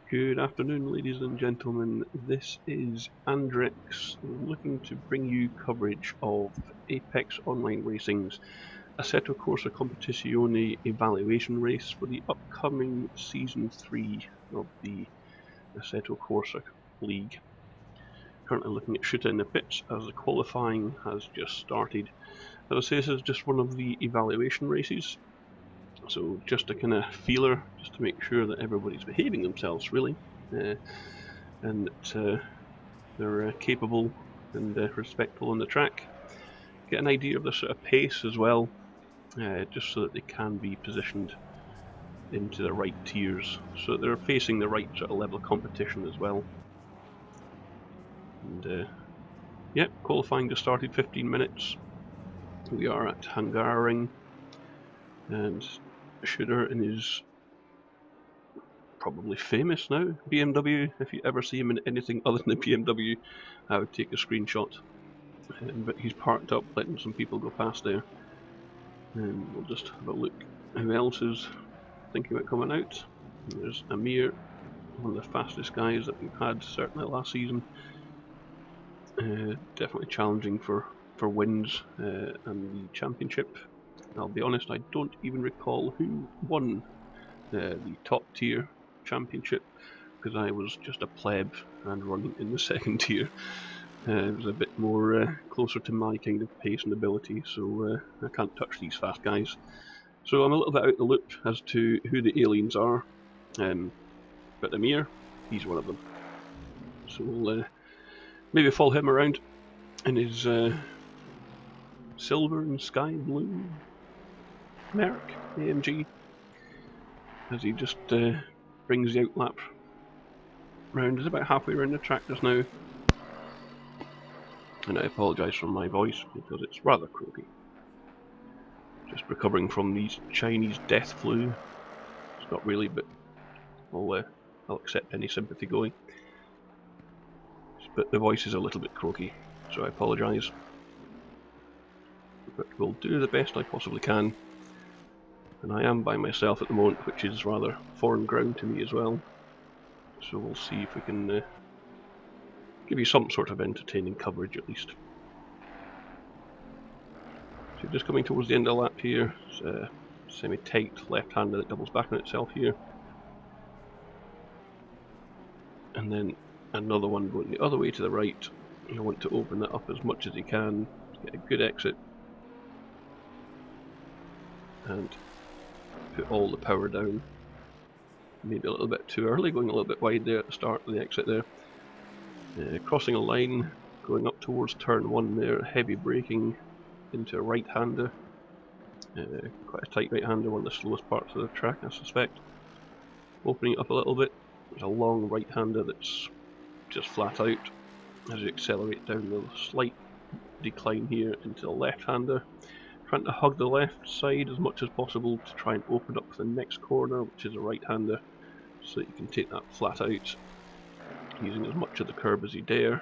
Good afternoon, ladies and gentlemen. This is Andrex looking to bring you coverage of Apex Online Racing's Assetto Corsa Competizione evaluation race for the upcoming Season 3 of the Assetto Corsa League. Currently looking at shooting in the pits as the qualifying has just started. As I say, this is just one of the evaluation races. So just a kind of feeler, just to make sure that everybody's behaving themselves, really, and that they're capable and respectful on the track. Get an idea of the sort of pace as well, just so that they can be positioned into the right tiers, so that they're facing the right sort of level of competition as well. And yeah, qualifying just started 15 minutes. We are at Hungaroring, and Shooter in his probably famous now BMW. If you ever see him in anything other than a BMW, I would take a screenshot. But he's parked up, letting some people go past there. And we'll just have a look who else is thinking about coming out. There's Amir, one of the fastest guys that we've had certainly last season. Definitely challenging for wins and the championship. I'll be honest, I don't even recall who won the top tier championship, because I was just a pleb and running in the second tier. It was a bit more closer to my kind of pace and ability, so I can't touch these fast guys. So I'm a little bit out the loop as to who the aliens are, but Amir, he's one of them. So we'll maybe follow him around in his silver and sky blue Merc AMG, as he just brings the outlap round. He's about halfway around the track just now, and I apologise for my voice because it's rather croaky. Just recovering from these Chinese death flu. It's not really, but I'll accept any sympathy going. But the voice is a little bit croaky, so I apologise. But we'll do the best I possibly can. And I am by myself at the moment, which is rather foreign ground to me as well. So we'll see if we can give you some sort of entertaining coverage at least. So just coming towards the end of the lap here. It's a semi-tight left-hander that doubles back on itself here. And then another one going the other way to the right. You want to open that up as much as you can to get a good exit. And put all the power down. Maybe a little bit too early, going a little bit wide there at the start of the exit there. Crossing a line, going up towards turn 1 there, heavy braking into a right-hander. Quite a tight right-hander, one of the slowest parts of the track, I suspect. Opening it up a little bit, there's a long right-hander that's just flat out. As you accelerate down the slight decline here into the left-hander. Trying to hug the left side as much as possible to try and open up the next corner, which is a right-hander, so that you can take that flat out, using as much of the curb as you dare.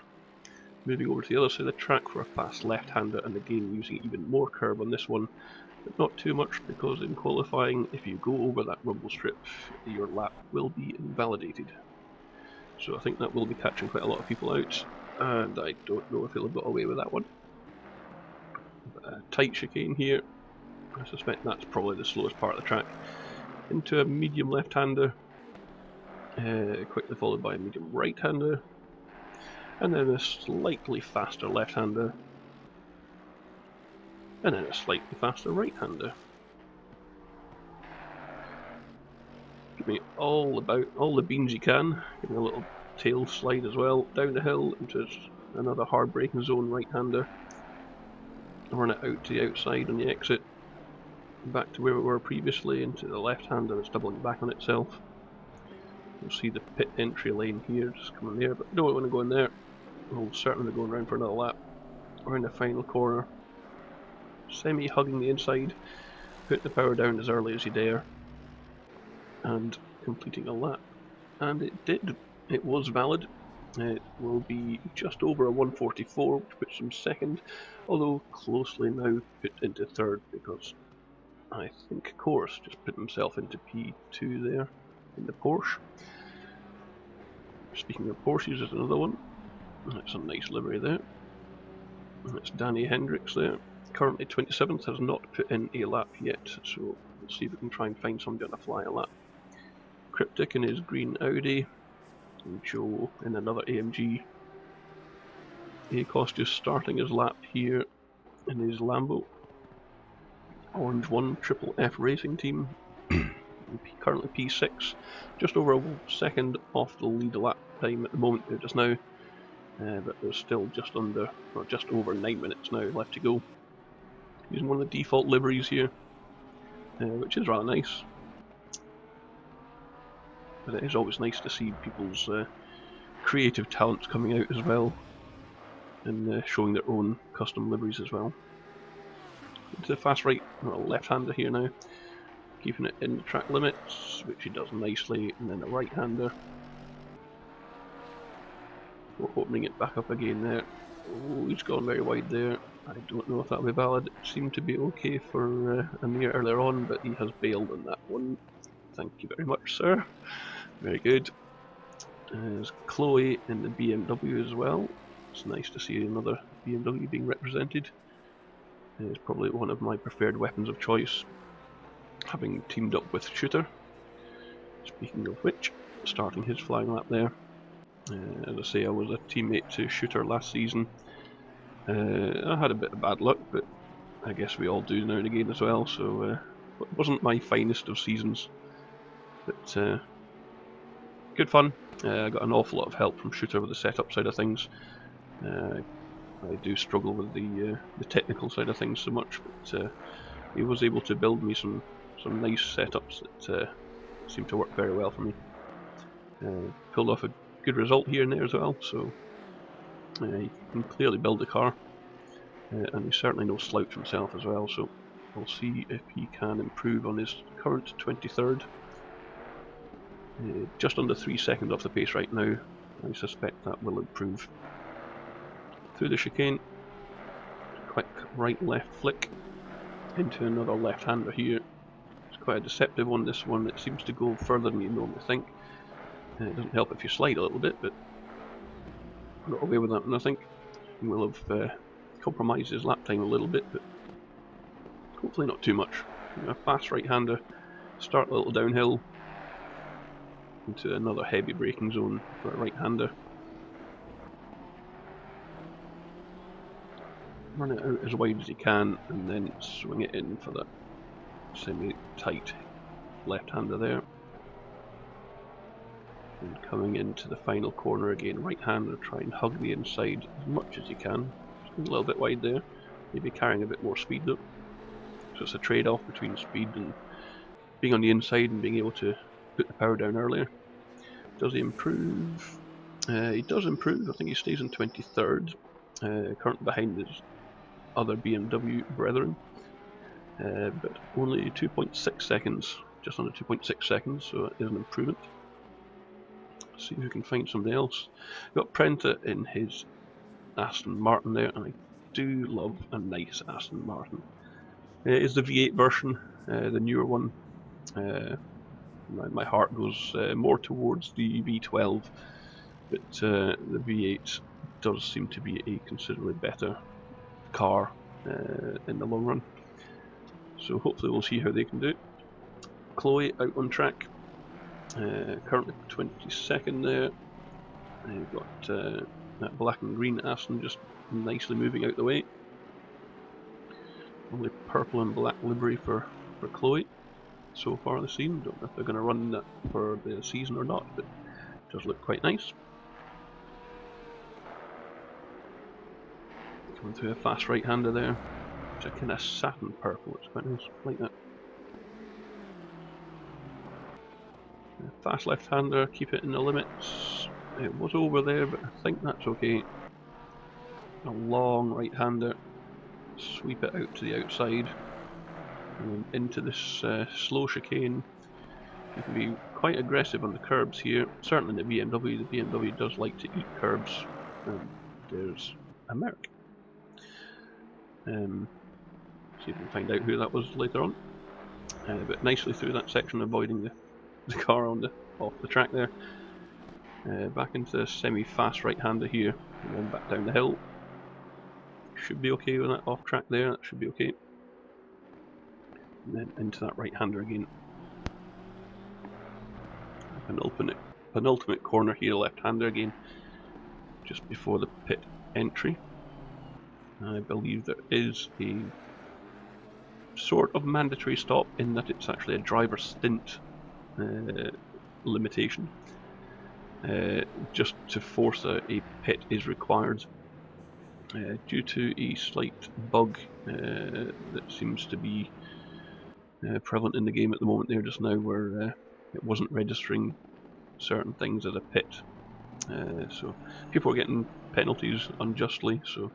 Moving over to the other side of the track for a fast left-hander, and again using even more curb on this one, but not too much, because in qualifying, if you go over that rumble strip, your lap will be invalidated. So I think that will be catching quite a lot of people out, and I don't know if he'll have got away with that one. Tight chicane here. I suspect that's probably the slowest part of the track. Into a medium left-hander, quickly followed by a medium right-hander, and then a slightly faster left-hander, and then a slightly faster right-hander. Give me all the beans you can. Give me a little tail slide as well, down the hill into another hard braking zone right-hander. Run it out to the outside on the exit, back to where we were previously, into the left-hander that's doubling back on itself. You'll see the pit entry lane here, just coming there, but don't want to go in there. We'll certainly be going around for another lap. We're in the final corner, semi-hugging the inside, put the power down as early as you dare, and completing a lap. And it did. It was valid. It will be just over a 144, which puts him second, although closely now put into third, because I think Course just put himself into P2 there in the Porsche. Speaking of Porsches, there's another one. That's a nice livery there. That's Danny Hendricks there. Currently 27th, has not put in a lap yet, so we'll see if we can try and find somebody on a fly a lap. Cryptic in his green Audi, and Joe in another AMG. Acos just starting his lap here in his Lambo. Orange 1 Triple F Racing Team. Currently P6, just over a second off the lead lap time at the moment there just now, but there's still just under, or just over 9 minutes now left to go. Using one of the default liveries here, which is rather nice. But it is always nice to see people's creative talents coming out as well, and showing their own custom liveries as well. Into the fast right, well, left-hander here now, keeping it in the track limits, which he does nicely, and then a right-hander. Opening it back up again there. Oh, he's gone very wide there. I don't know if that'll be valid. It seemed to be okay for Amir earlier on, but he has bailed on that one. Thank you very much, sir. Very good. There's Chloe in the BMW as well. It's nice to see another BMW being represented. It's probably one of my preferred weapons of choice, having teamed up with Shooter. Speaking of which, starting his flying lap there. As I say, I was a teammate to Shooter last season. I had a bit of bad luck, but I guess we all do now and again as well, so it wasn't my finest of seasons. But good fun. I got an awful lot of help from Shooter with the setup side of things. I do struggle with the technical side of things so much, but he was able to build me some nice setups that seem to work very well for me. Pulled off a good result here and there as well, so he can clearly build a car, and he's certainly no slouch himself as well, so we'll see if he can improve on his current 23rd. Just under 3 seconds off the pace right now. I suspect that will improve. Through the chicane, quick right-left flick into another left-hander here. It's quite a deceptive one, this one. It seems to go further than you normally think. It doesn't help if you slide a little bit, but got away with that, and I think he will have compromised his lap time a little bit, but hopefully not too much. A fast right-hander, start a little downhill into another heavy braking zone for a right-hander. Run it out as wide as he can, and then swing it in for that semi-tight left-hander there. And coming into the final corner again, right-hander, try and hug the inside as much as you can. Just a little bit wide there, maybe carrying a bit more speed though. So it's a trade-off between speed and being on the inside and being able to put the power down earlier. Does he improve? He does improve. I think he stays in 23rd, currently behind his other BMW brethren, but only 2.6 seconds, just under 2.6 seconds, so it is an improvement. See if we can find somebody else. Got Prenta in his Aston Martin there, and I do love a nice Aston Martin. It is the V8 version, the newer one. My heart goes more towards the V12, but the V8 does seem to be a considerably better car in the long run. So hopefully we'll see how they can do it. Chloe out on track. Currently 22nd there. You've got that black and green Aston just nicely moving out the way. Only purple and black livery for Chloe so far this season. Don't know if they're going to run that for the season or not, but it does look quite nice. Coming through a fast right-hander there, which is a kind of satin purple. It's quite nice, like that. Fast left-hander, keep it in the limits. It was over there, but I think that's okay. A long right-hander, sweep it out to the outside, and then into this slow chicane. You can be quite aggressive on the curbs here. Certainly in the BMW does like to eat curbs. There's a Merc. See if we can find out who that was later on. But nicely through that section, avoiding the car on off the track there. Back into the semi-fast right-hander here, and then back down the hill. Should be okay with that off track there, that should be okay. And then into that right-hander again. Penultimate corner here, left-hander again, just before the pit entry. I believe there is a sort of mandatory stop in that it's actually a driver stint limitation. Just to force a pit is required due to a slight bug that seems to be prevalent in the game at the moment there just now, where it wasn't registering certain things as a pit. So people are getting penalties unjustly, so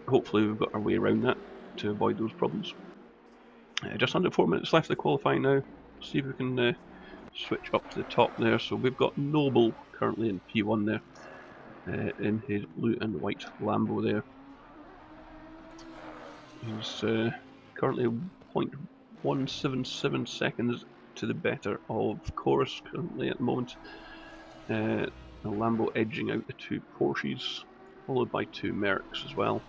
hopefully we've got our way around that to avoid those problems. Just under 4 minutes left of qualifying now. See if we can switch up to the top there. So we've got Noble currently in P1 there, in his blue and white Lambo there. He's currently 0.177 seconds to the better of Chorus currently at the moment. The Lambo edging out the two Porsches, followed by two Mercs as well.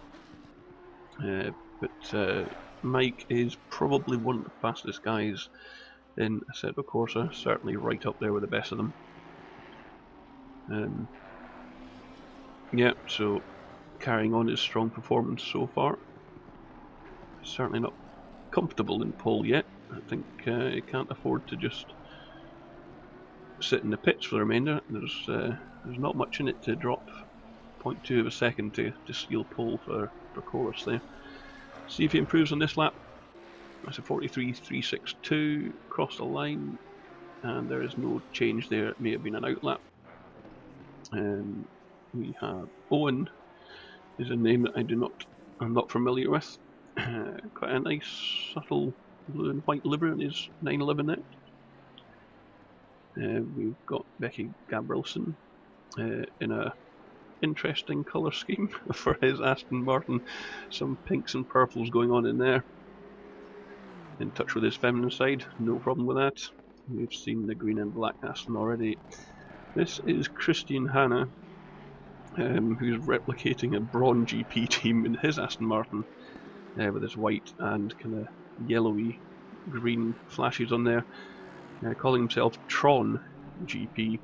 But Mike is probably one of the fastest guys in Assetto Corsa, certainly right up there with the best of them. Yeah, so carrying on his strong performance so far. Certainly not comfortable in pole yet. I think he can't afford to just sit in the pits for the remainder. There's not much in it to drop 0.2 of a second to steal pole for Chorus there. See if he improves on this lap. That's a 43.362, crossed the line, and there is no change there. It may have been an out lap. We have Owen, is a name that I'm not familiar with. Quite a nice, subtle blue and white livery on his 911 there. We've got Becky Gabrielson in a interesting colour scheme for his Aston Martin. Some pinks and purples going on in there. In touch with his feminine side, no problem with that. We've seen the green and black Aston already. This is Christian Hanna, who's replicating a Braun GP team in his Aston Martin, with his white and kind of yellowy green flashes on there, calling himself Tron GP.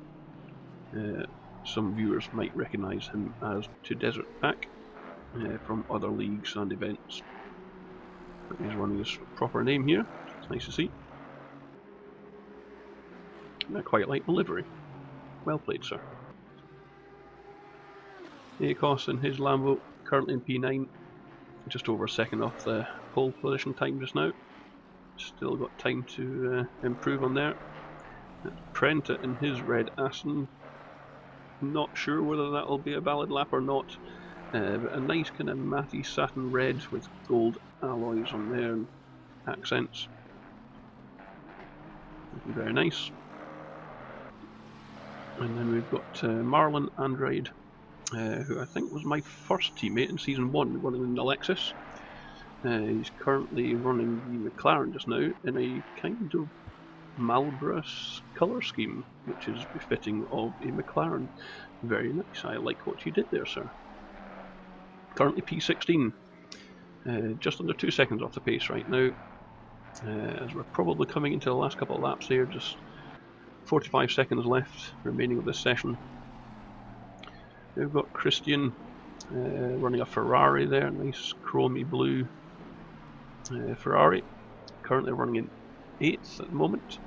Some viewers might recognise him as To Desert Pack from other leagues and events. But he's running his proper name here. It's nice to see. I quite like the livery. Well played, sir. Akos in his Lambo, currently in P9, just over a second off the pole position time just now. Still got time to improve on there. Prenta in his red Aston. Not sure whether that'll be a valid lap or not. But a nice kind of matty satin red with gold alloys on there and accents. Looking very nice. And then we've got Marlon Andrade, who I think was my first teammate in Season 1, running in the Lexus. He's currently running the McLaren just now in a kind of Malbras colour scheme, which is befitting of a McLaren. Very nice, I like what you did there, sir. Currently P16, just under 2 seconds off the pace right now, as we're probably coming into the last couple of laps here, just 45 seconds left remaining of this session. We've got Christian running a Ferrari there, nice chromy blue Ferrari, currently running in 8th at the moment.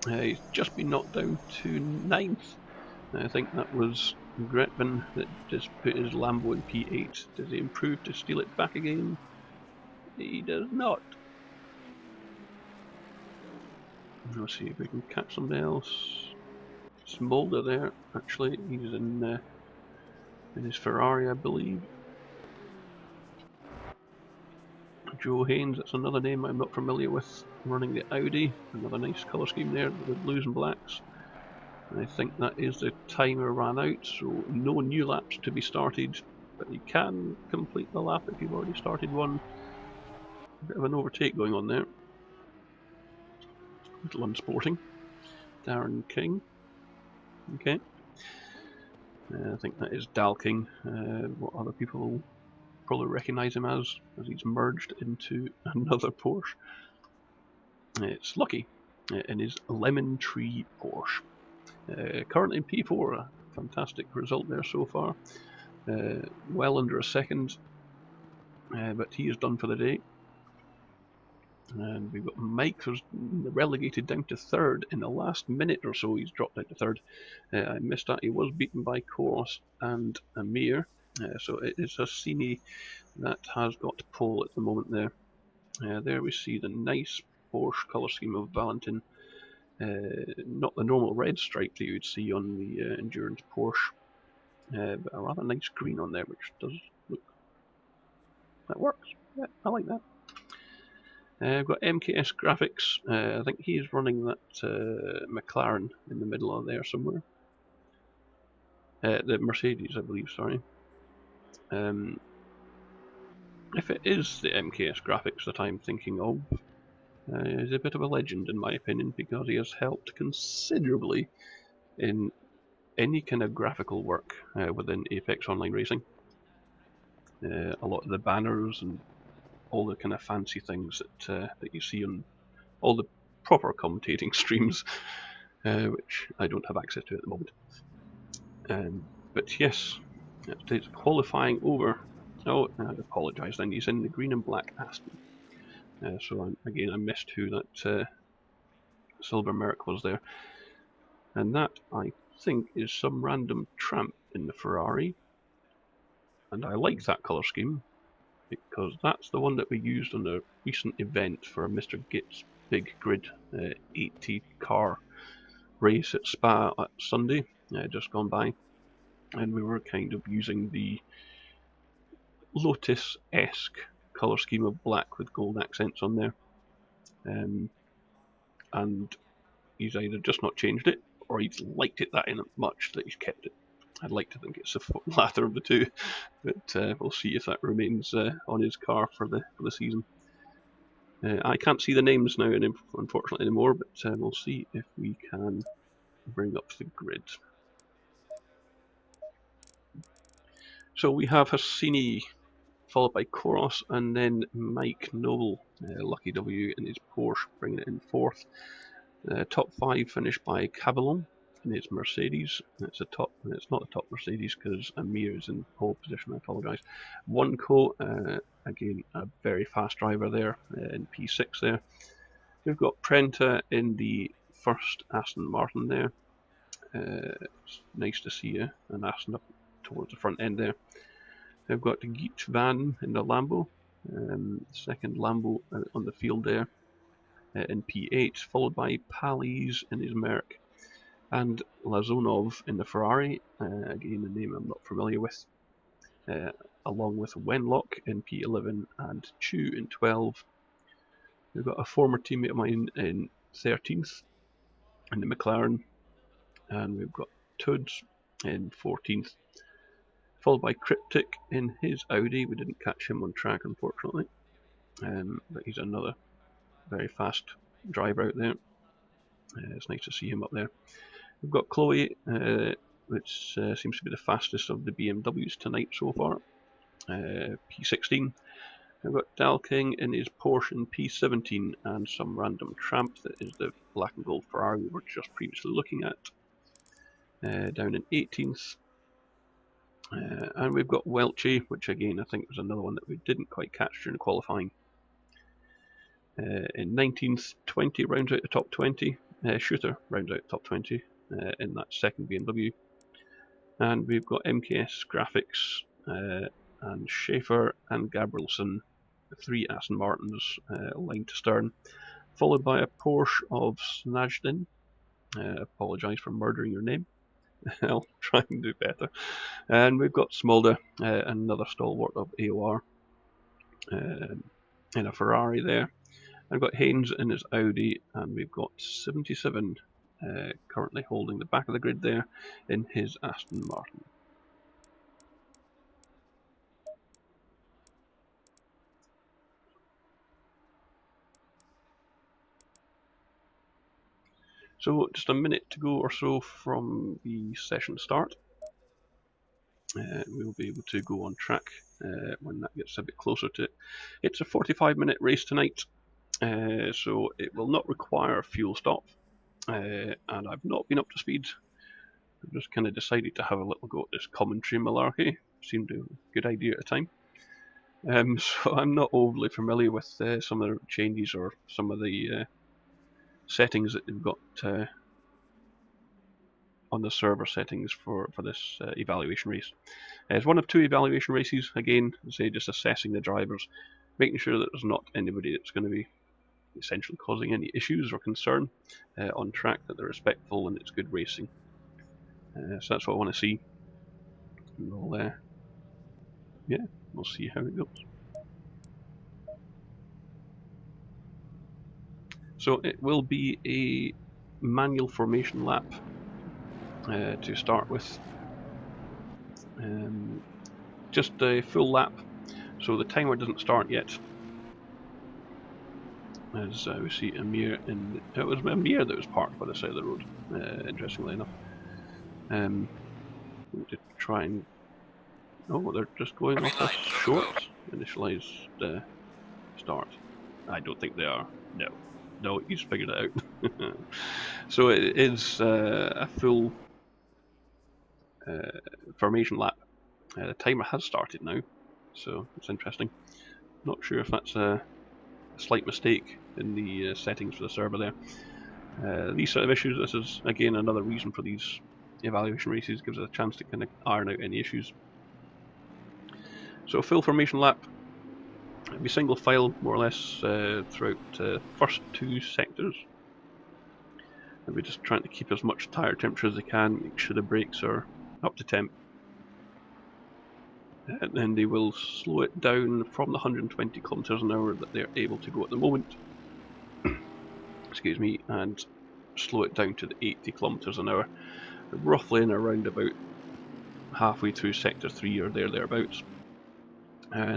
He's just been knocked down to 9th. I think that was Gretvin that just put his Lambo in P8. Does he improve to steal it back again? He does not. Let's see if we can catch somebody else. Smolder there, actually, he's in his Ferrari, I believe. Joe Haynes, that's another name I'm not familiar with, running the Audi. Another nice colour scheme there with blues and blacks. And I think that is the timer ran out, so no new laps to be started, but you can complete the lap if you've already started one. A bit of an overtake going on there. Little unsporting. Darren King. Okay. I think that is Dalking, what other people will probably recognise him as he's merged into another Porsche. It's Lucky in his Lemon Tree Porsche. Currently in P4, a fantastic result there so far. Well under a second, but he is done for the day. And we've got Mike, who's relegated down to third in the last minute or so. He's dropped down to third. I missed that. He was beaten by Koros and Amir. So it is Hassini that has got pole at the moment there. There we see the nice Porsche colour scheme of Valentin. Not the normal red stripe that you would see on the Endurance Porsche, but a rather nice green on there, which does look... that works. Yeah, I like that. I've got MKS Graphics. I think he's running that McLaren in the middle of there somewhere. The Mercedes, I believe, sorry. If it is the MKS Graphics that I'm thinking of, he's a bit of a legend in my opinion, because he has helped considerably in any kind of graphical work within Apex Online Racing. A lot of the banners and all the kind of fancy things that you see on all the proper commentating streams, which I don't have access to at the moment. But yes, it's qualifying over. Oh, I apologise then, he's in the green and black Aston. So again, I missed who that Silver Merc was there. And that, I think, is some random tramp in the Ferrari. And I like that colour scheme, because that's the one that we used on a recent event for Mr. Gitt's Big Grid 80 car race at Spa at Sunday, just gone by. And we were kind of using the Lotus-esque colour scheme of black with gold accents on there. And he's either just not changed it, or he's liked it that much that he's kept it. I'd like to think it's the latter of the two, but we'll see if that remains on his car for the season. I can't see the names now, unfortunately, anymore, but we'll see if we can bring up the grid. So we have Hassini, followed by Koros, and then Mike Noble, Lucky W in his Porsche, bringing it in fourth. Top five finished by Cavallon in his Mercedes. It's not the top Mercedes because Amir is in pole position, I apologise. Oneco, again, a very fast driver there in P6 there. We've got Prenta in the first Aston Martin there. It's nice to see an Aston up towards the front end there. We've got Geet Van in the Lambo, second Lambo on the field there in P8, followed by Pallies in his Merc, and Lazonov in the Ferrari, again a name I'm not familiar with, along with Wenlock in P11 and Chu in 12. We've got a former teammate of mine in 13th in the McLaren, and we've got Toods in 14th, followed by Cryptic in his Audi. We didn't catch him on track, unfortunately, but he's another very fast driver out there. It's nice to see him up there. We've got Chloe, which seems to be the fastest of the BMWs tonight so far, P16. We've got Dalking in his Porsche in P17, and some random tramp that is the black and gold Ferrari we were just previously looking at, down in 18th. And we've got Welchie, which again I think was another one that we didn't quite catch during qualifying. In 19th, 20 rounds out the top 20. Shooter rounds out the top 20 in that second BMW. And we've got MKS Graphics and Schaefer and Gabrielson, three Aston Martins line to stern, followed by a Porsche of Snajdin. Apologise for murdering your name. I'll try and do better. And we've got Smolder, another stalwart of AOR, in a Ferrari there. I've got Haynes in his Audi, and we've got 77 currently holding the back of the grid there in his Aston Martin. So just a minute to go or so from the session start. We'll be able to go on track when that gets a bit closer to it. It's a 45-minute race tonight, so it will not require a fuel stop, and I've not been up to speed. I've just kind of decided to have a little go at this commentary malarkey. Seemed a good idea at the time. So I'm not overly familiar with some of the changes or some of the settings that they've got on the server settings for this evaluation race. It's one of two evaluation races, again, say just assessing the drivers, making sure that there's not anybody that's going to be essentially causing any issues or concern on track, that they're respectful and it's good racing. So that's what I want to see. And we'll see how it goes. So it will be a manual formation lap to start with. Just a full lap, so the timer doesn't start yet. As we see Amir in... It was Amir that was parked by the side of the road, interestingly enough. To try and... Oh, they're just going off a short initialized start. I don't think they are. No, he's figured it out. So it is a full formation lap. The timer has started now, so it's interesting. Not sure if that's a slight mistake in the settings for the server there. These sort of issues, this is again another reason for these evaluation races, gives us a chance to kind of iron out any issues. So a full formation lap, it'll be single file more or less throughout the first two sectors. And we're just trying to keep as much tyre temperature as they can, make sure the brakes are up to temp. And then they will slow it down from the 120 kilometers an hour that they're able to go at the moment. Excuse me, and slow it down to the 80 kilometers an hour, roughly in around about halfway through sector 3 or thereabouts.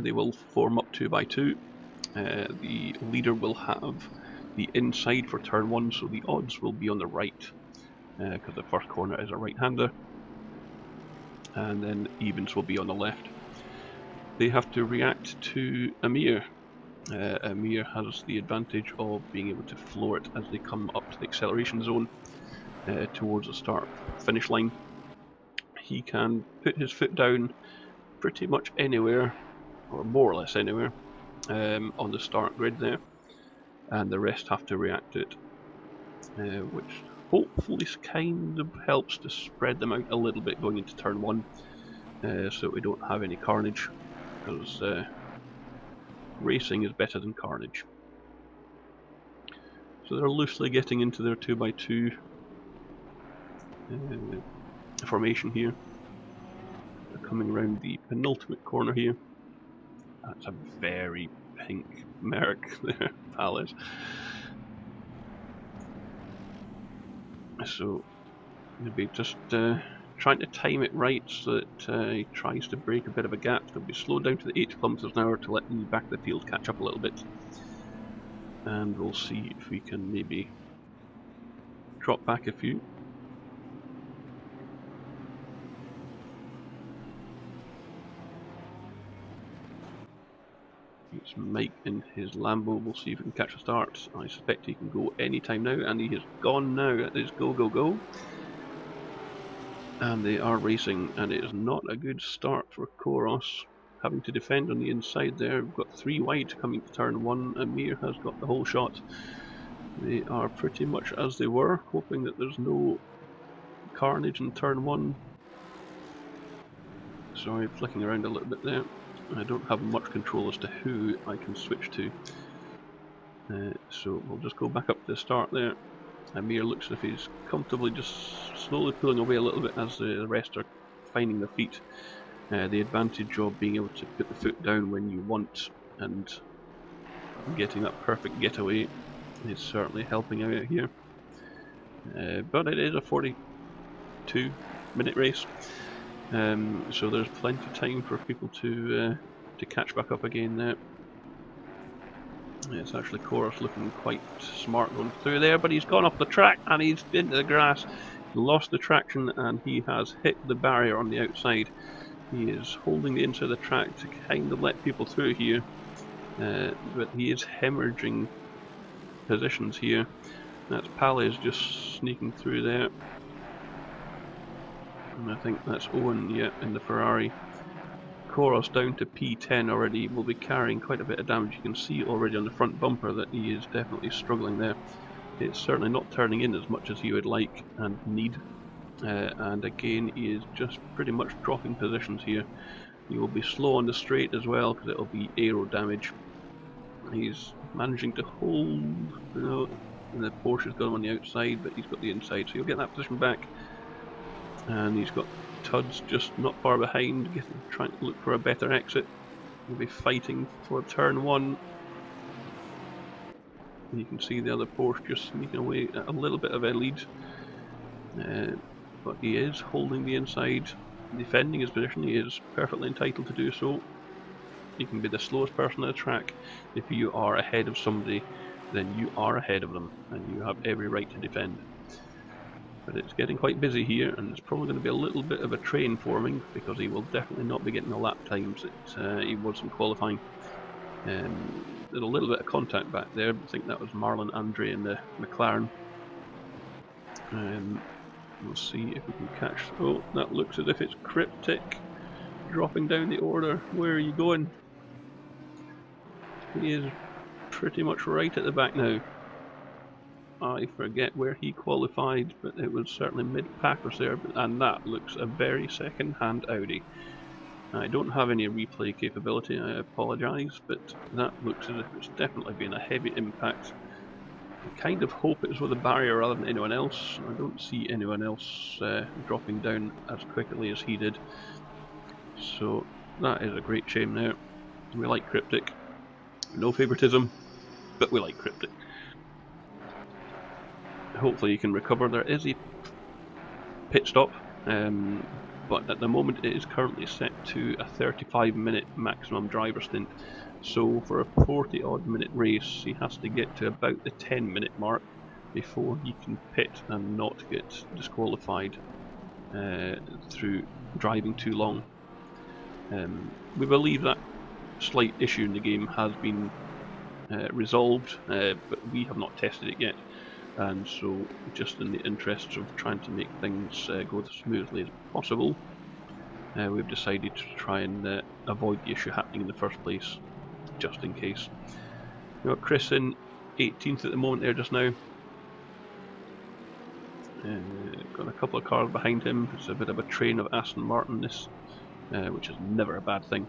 They will form up 2 by 2. The leader will have the inside for turn 1, so the odds will be on the right, because the first corner is a right-hander, and then evens will be on the left. They have to react to Amir. Amir has the advantage of being able to floor it as they come up to the acceleration zone towards the start-finish line. He can put his foot down pretty much anywhere, or more or less anywhere, on the start grid there, and the rest have to react to it, which hopefully kind of helps to spread them out a little bit going into turn 1, so we don't have any carnage, because racing is better than carnage. So they're loosely getting into their 2 by 2 formation here. They're coming around the penultimate corner here. That's a very pink Merc there, Palace. So they'll be just trying to time it right so that he tries to break a bit of a gap. They'll be slowed down to the 80 kilometers an hour to let the back of the field catch up a little bit. And we'll see if we can maybe drop back a few. It's Mike in his Lambo. We'll see if we can catch a start. I suspect he can go any time now, and he has gone now. It is go, go, go. And they are racing, and it is not a good start for Koros. Having to defend on the inside there. We've got 3 wide coming to turn 1. Amir has got the whole shot. They are pretty much as they were, hoping that there's no carnage in turn 1. Sorry, flicking around a little bit there. I don't have much control as to who I can switch to. So we'll just go back up to the start there. Amir looks as if he's comfortably just slowly pulling away a little bit as the rest are finding their feet. The advantage of being able to put the foot down when you want and getting that perfect getaway is certainly helping out here. But it is a 42-minute race, so there's plenty of time for people to catch back up again there. It's actually Chorus looking quite smart going through there, but he's gone off the track and he's into the grass. He lost the traction and he has hit the barrier on the outside. He is holding the inside of the track to kind of let people through here, but he is hemorrhaging positions here. That's Palais just sneaking through there, and I think that's Owen, yeah, in the Ferrari. Koros down to P10 already, will be carrying quite a bit of damage. You can see already on the front bumper that he is definitely struggling there. It's certainly not turning in as much as he would like and need, and again he is just pretty much dropping positions here. He will be slow on the straight as well because it'll be aero damage. He's managing to hold, the Porsche's got him on the outside, but he's got the inside, so he'll get that position back. And he's got Tuds just not far behind, trying to look for a better exit. He'll be fighting for turn 1. You can see the other Porsche just sneaking away at a little bit of a lead. But he is holding the inside, defending his position. He is perfectly entitled to do so. You can be the slowest person on the track. If you are ahead of somebody, then you are ahead of them, and you have every right to defend. But it's getting quite busy here, and it's probably going to be a little bit of a train forming, because he will definitely not be getting the lap times that he was in qualifying. There's a little bit of contact back there, but I think that was Marlon Andre in the McLaren. We'll see if we can catch... Oh, that looks as if it's Cryptic dropping down the order. Where are you going? He is pretty much right at the back now. I forget where he qualified, but it was certainly mid-Packers there, and that looks a very second-hand Audi. I don't have any replay capability, I apologise, but that looks as if it's definitely been a heavy impact. I kind of hope it's with a barrier rather than anyone else. I don't see anyone else dropping down as quickly as he did. So that is a great shame there. We like Cryptic. No favouritism, but we like Cryptic. Hopefully he can recover. There is a pit stop, but at the moment it is currently set to a 35-minute maximum driver stint. So for a 40-odd minute race, he has to get to about the 10-minute mark before he can pit and not get disqualified through driving too long. We believe that slight issue in the game has been resolved, but we have not tested it yet. And so, just in the interests of trying to make things go as smoothly as possible, we've decided to try and avoid the issue happening in the first place, just in case. We've got Chris in 18th at the moment there just now. Got a couple of cars behind him. It's a bit of a train of Aston Martin, this, which is never a bad thing.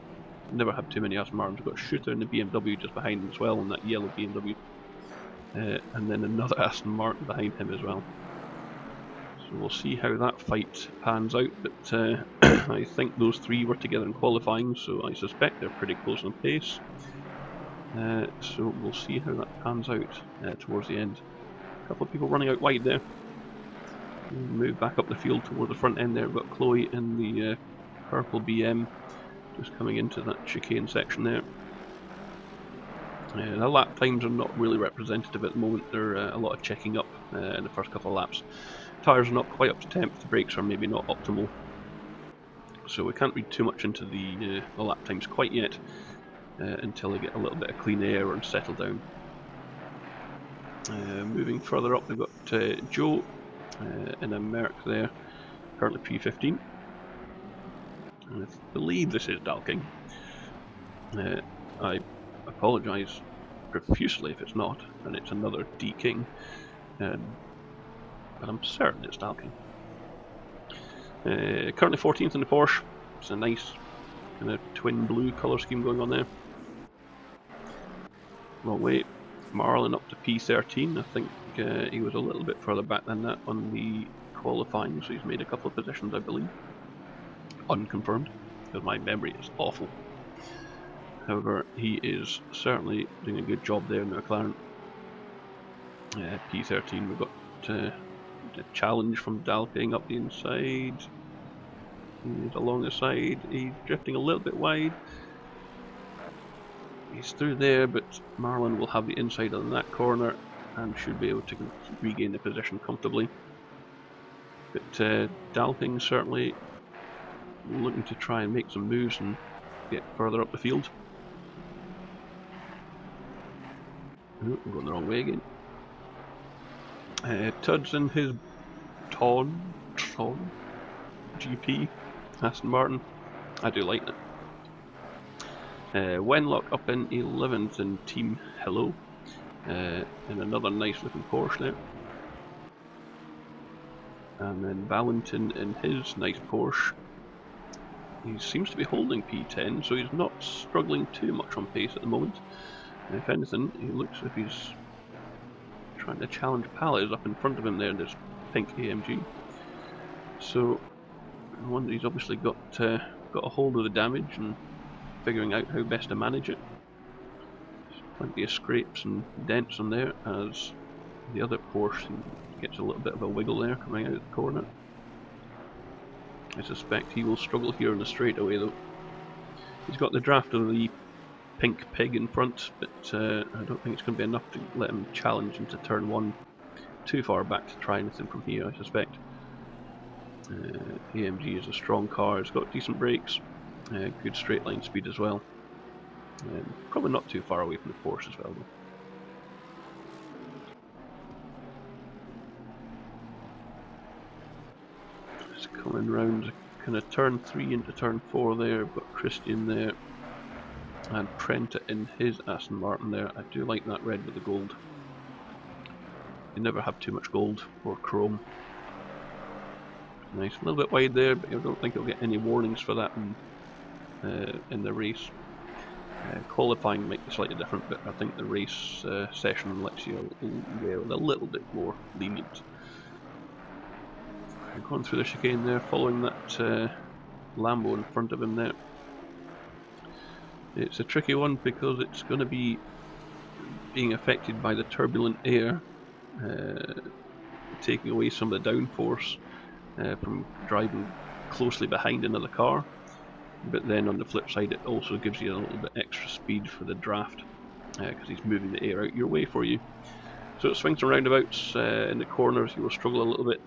Never had too many Aston Martins. We've got Shooter in the BMW just behind him as well, and that yellow BMW. And then another Aston Martin behind him as well. So we'll see how that fight pans out, but I think those three were together in qualifying, so I suspect they're pretty close on pace. So we'll see how that pans out towards the end. A couple of people running out wide there. We'll move back up the field toward the front end there. We've got Chloe in the purple BM just coming into that chicane section there. The lap times are not really representative at the moment. They're a lot of checking up in the first couple of laps. Tyres are not quite up to temp, the brakes are maybe not optimal. So we can't read too much into the lap times quite yet until they get a little bit of clean air and settle down. Moving further up, we've got Joe in a Merc there, currently P15. And I believe this is Dalking. I apologise profusely if it's not, and it's another D King, but I'm certain it's Dalking. Currently 14th in the Porsche. It's a nice kind of twin blue colour scheme going on there. Wrong way. Marlon up to P13. I think he was a little bit further back than that on the qualifying, so he's made a couple of positions, I believe. Unconfirmed, because my memory is awful. However, he is certainly doing a good job there in the McLaren. P13, we've got the challenge from Dalking up the inside. He's along the side, he's drifting a little bit wide. He's through there, but Marlon will have the inside on that corner and should be able to regain the position comfortably. But Dalping certainly looking to try and make some moves and get further up the field. Oh, I'm going the wrong way again. Tud's in his Ton GP Aston Martin. I do like that. Wenlock up in 11th in Team Hello, in another nice looking Porsche there. And then Valentin in his nice Porsche. He seems to be holding P10, so he's not struggling too much on pace at the moment. If anything, he looks as if he's trying to challenge Palais up in front of him there, this pink AMG. So, I wonder, he's obviously got a hold of the damage and figuring out how best to manage it. There's plenty of scrapes and dents on there as the other Porsche gets a little bit of a wiggle there coming out of the corner. I suspect he will struggle here in the straightaway though. He's got the draft of the pink pig in front, but I don't think it's going to be enough to let him challenge into turn 1 too far back to try anything from here, I suspect. AMG is a strong car, it's got decent brakes, good straight line speed as well. Probably not too far away from the Porsche as well though. It's coming round kind of turn 3 into turn 4 there, but Christian there and Prenta in his Aston Martin there. I do like that red with the gold. You never have too much gold or chrome. Nice, a little bit wide there, but I don't think you'll get any warnings for that in the race. Qualifying might be slightly different, but I think the race session lets you go a little bit more lenient. Going through the chicane there, following that Lambo in front of him there. It's a tricky one because it's going to be being affected by the turbulent air, taking away some of the downforce from driving closely behind another car. But then on the flip side, it also gives you a little bit extra speed for the draft because he's moving the air out your way for you. So it swings and roundabouts in the corners. You will struggle a little bit.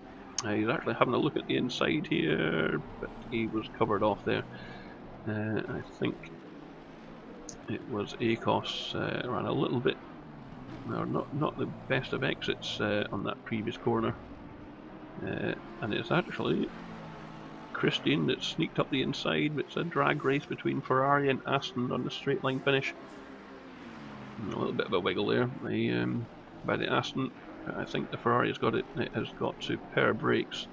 He's actually having a look at the inside here, but he was covered off there. I think it was ACOS ran a little bit, or not the best of exits on that previous corner, and it's actually Christian that sneaked up the inside. It's a drag race between Ferrari and Aston on the straight line finish. And a little bit of a wiggle there by the Aston. I think the Ferrari has got it. It has got superb brakes,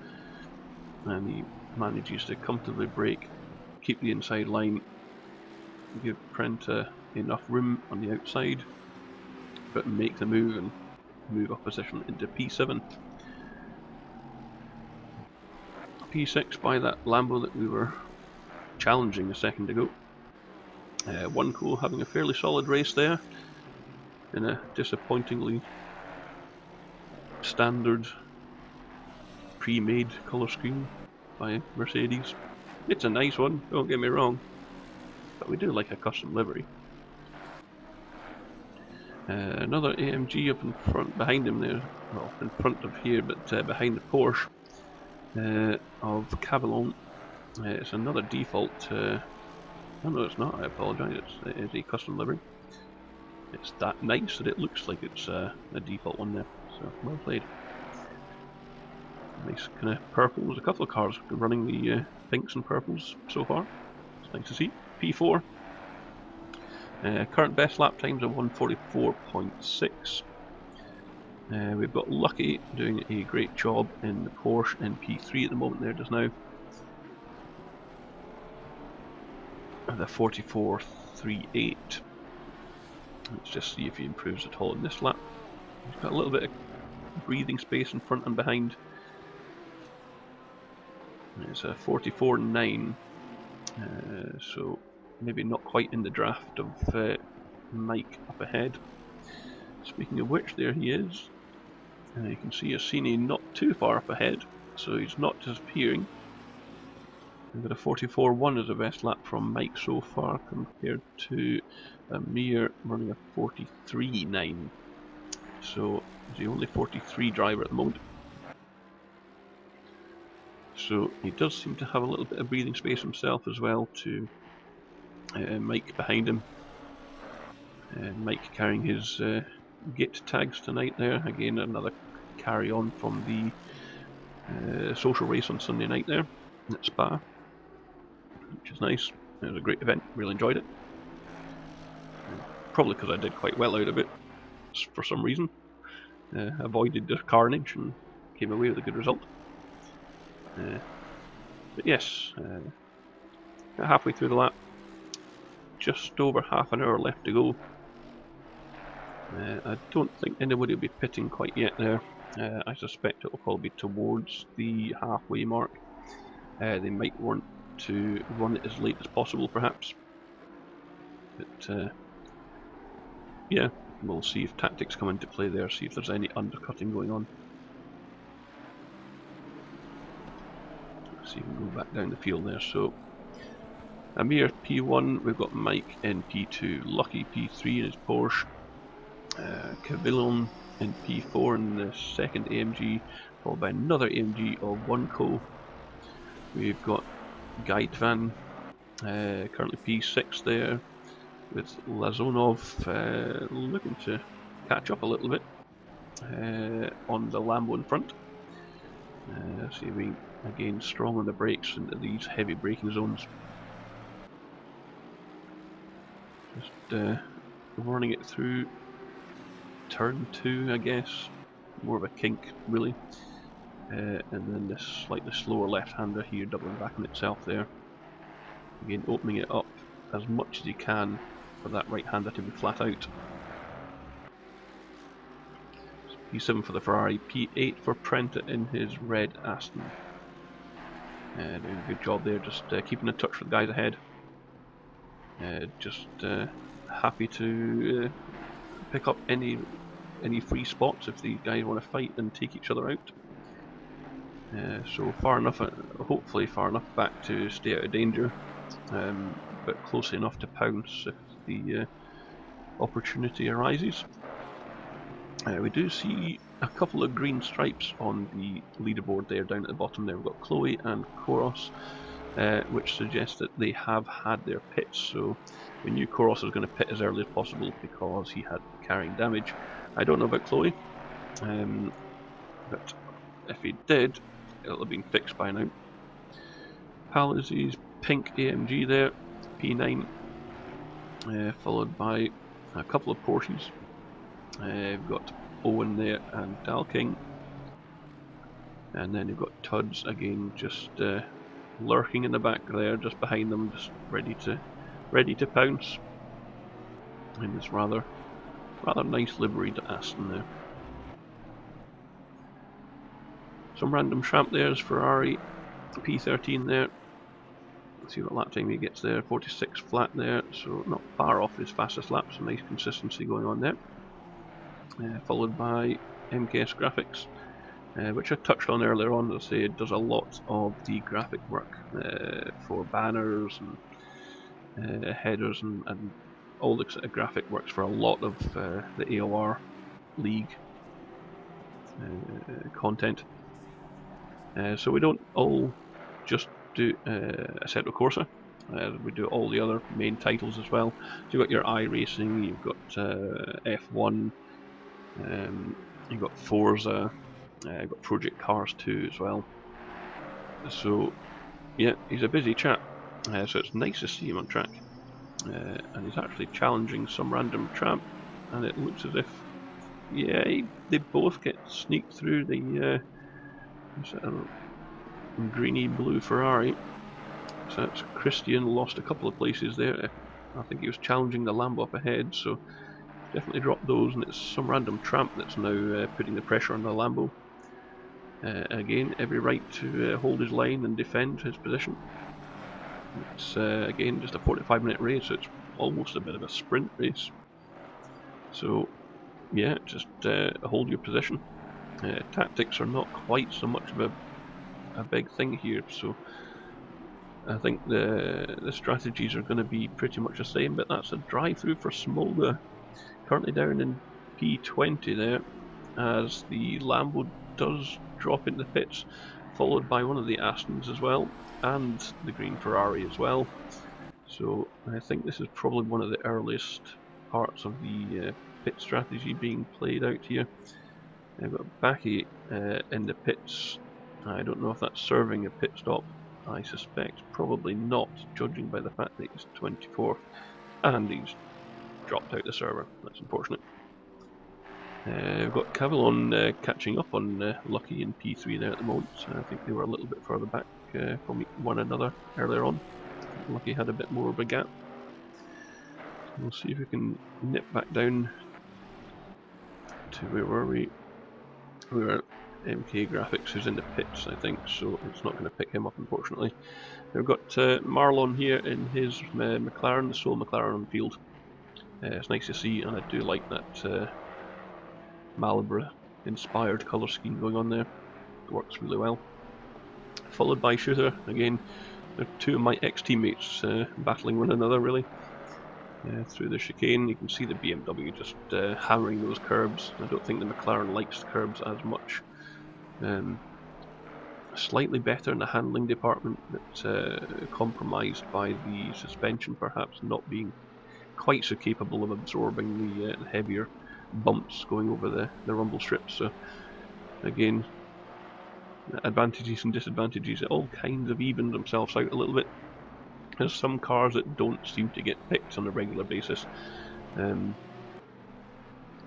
and he manages to comfortably brake, keep the inside line, give Prenta enough room on the outside, but make the move and move up position into P7. P6 by that Lambo that we were challenging a second ago. Oneco having a fairly solid race there in a disappointingly standard pre-made colour scheme by Mercedes. It's a nice one, don't get me wrong, but we do like a custom livery. Another AMG up in front, behind him there, well in front of here, but behind the Porsche of Cavallon. It's another default, oh no it's not, I apologise, it is a custom livery. It's that nice that it looks like it's a default one there, so well played. Nice kind of purples, a couple of cars running the pinks and purples so far, it's nice to see. P4. Current best lap times are 144.6. We've got Lucky doing a great job in the Porsche in P3 at the moment there just now. The 44.38. Let's just see if he improves at all in this lap. He's got a little bit of breathing space in front and behind. It's a 44.9. So maybe not quite in the draft of Mike up ahead. Speaking of which, there he is. You can see Assini not too far up ahead, so he's not disappearing. We've got a 44.1 as the best lap from Mike so far, compared to Amir running a 43.9. So he's the only 43 driver at the moment. So he does seem to have a little bit of breathing space himself as well, to Mike behind him. Mike carrying his git tags tonight there. Again, another carry on from the social race on Sunday night there at Spa, which is nice. It was a great event, really enjoyed it. Probably because I did quite well out of it for some reason. Avoided the carnage and came away with a good result. But yes, halfway through the lap, just over half an hour left to go. I don't think anybody will be pitting quite yet there. I suspect it will probably be towards the halfway mark. They might want to run it as late as possible, perhaps. But yeah, we'll see if tactics come into play there, see if there's any undercutting going on. Let's see if we can go back down the field there. So Amir P1, we've got Mike in P2, Lucky P3 in his Porsche, Cavillon in P4 in the second AMG, followed by another AMG of Oneco. We've got Gaitvan, currently P6 there, with Lazonov looking to catch up a little bit on the Lambo in front. See if we again strong on the brakes into these heavy braking zones. Just running it through turn 2, I guess. More of a kink, really. And then this slightly slower left-hander here, doubling back on itself there. Again, opening it up as much as you can for that right-hander to be flat out. P7 for the Ferrari, P8 for Prenta in his red Aston. Doing a good job there, just keeping in touch with the guys ahead. Just happy to pick up any free spots if these guys want to fight and take each other out. So far enough, hopefully far enough back to stay out of danger, but close enough to pounce if the opportunity arises. We do see a couple of green stripes on the leaderboard there down at the bottom there. We've got Chloe and Koros, which suggests that they have had their pits, so we knew Koros was going to pit as early as possible because he had carrying damage. I don't know about Chloe, but if he did, it'll have been fixed by now. Palizzi's pink AMG there, P9, followed by a couple of Porsches. We've got Owen there and Dalking, and then you've got Tuds again, just lurking in the back there, just behind them, just ready to pounce. In this rather nice liveried Aston there. Some random tramp there is Ferrari, P13 there. Let's see what lap time he gets there, 46 flat there, so not far off his fastest lap, so nice consistency going on there. Followed by MKS Graphics, which I touched on earlier on. As I say, it does a lot of the graphic work for banners and headers and all the graphic works for a lot of the AOR League content. So we don't all just do Assetto Corsa. We do all the other main titles as well. So you've got your iRacing, you've got F1, you've got Forza, you've got Project Cars 2 as well. So yeah, he's a busy chap. So it's nice to see him on track. And he's actually challenging some random tramp, and it looks as if, yeah, they both get sneaked through the greeny blue Ferrari. So that's Christian, lost a couple of places there. I think he was challenging the Lambo up ahead, so definitely dropped those, and it's some random tramp that's now putting the pressure on the Lambo. Again, every right to hold his line and defend his position. It's again just a 45-minute race, so it's almost a bit of a sprint race. So yeah, just hold your position. Tactics are not quite so much of a big thing here, so I think the strategies are going to be pretty much the same, but that's a drive-through for Smolder, currently down in P20 there, as the Lambo does drop into the pits, followed by one of the Astons as well, and the green Ferrari as well. So I think this is probably one of the earliest parts of the pit strategy being played out here. I've got Backy in the pits. I don't know if that's serving a pit stop. I suspect probably not, judging by the fact that he's 24th and he's dropped out the server. That's unfortunate. We've got Cavalon catching up on Lucky in P3 there at the moment. I think they were a little bit further back from one another earlier on. Lucky had a bit more of a gap. We'll see if we can nip back down to where were we? We were MK Graphics, who's in the pits, I think, so it's not going to pick him up, unfortunately. We've got Marlon here in his McLaren, the sole McLaren on the field. It's nice to see, and I do like that Marlboro-inspired colour scheme going on there. It works really well. Followed by Shooter, again, they're two of my ex-teammates battling one another, really. Through the chicane, you can see the BMW just hammering those curbs. I don't think the McLaren likes the curbs as much. Slightly better in the handling department, but compromised by the suspension perhaps not being quite so capable of absorbing the heavier bumps going over the rumble strips. So again, advantages and disadvantages, it all kind of evened themselves out a little bit. There's some cars that don't seem to get picked on a regular basis,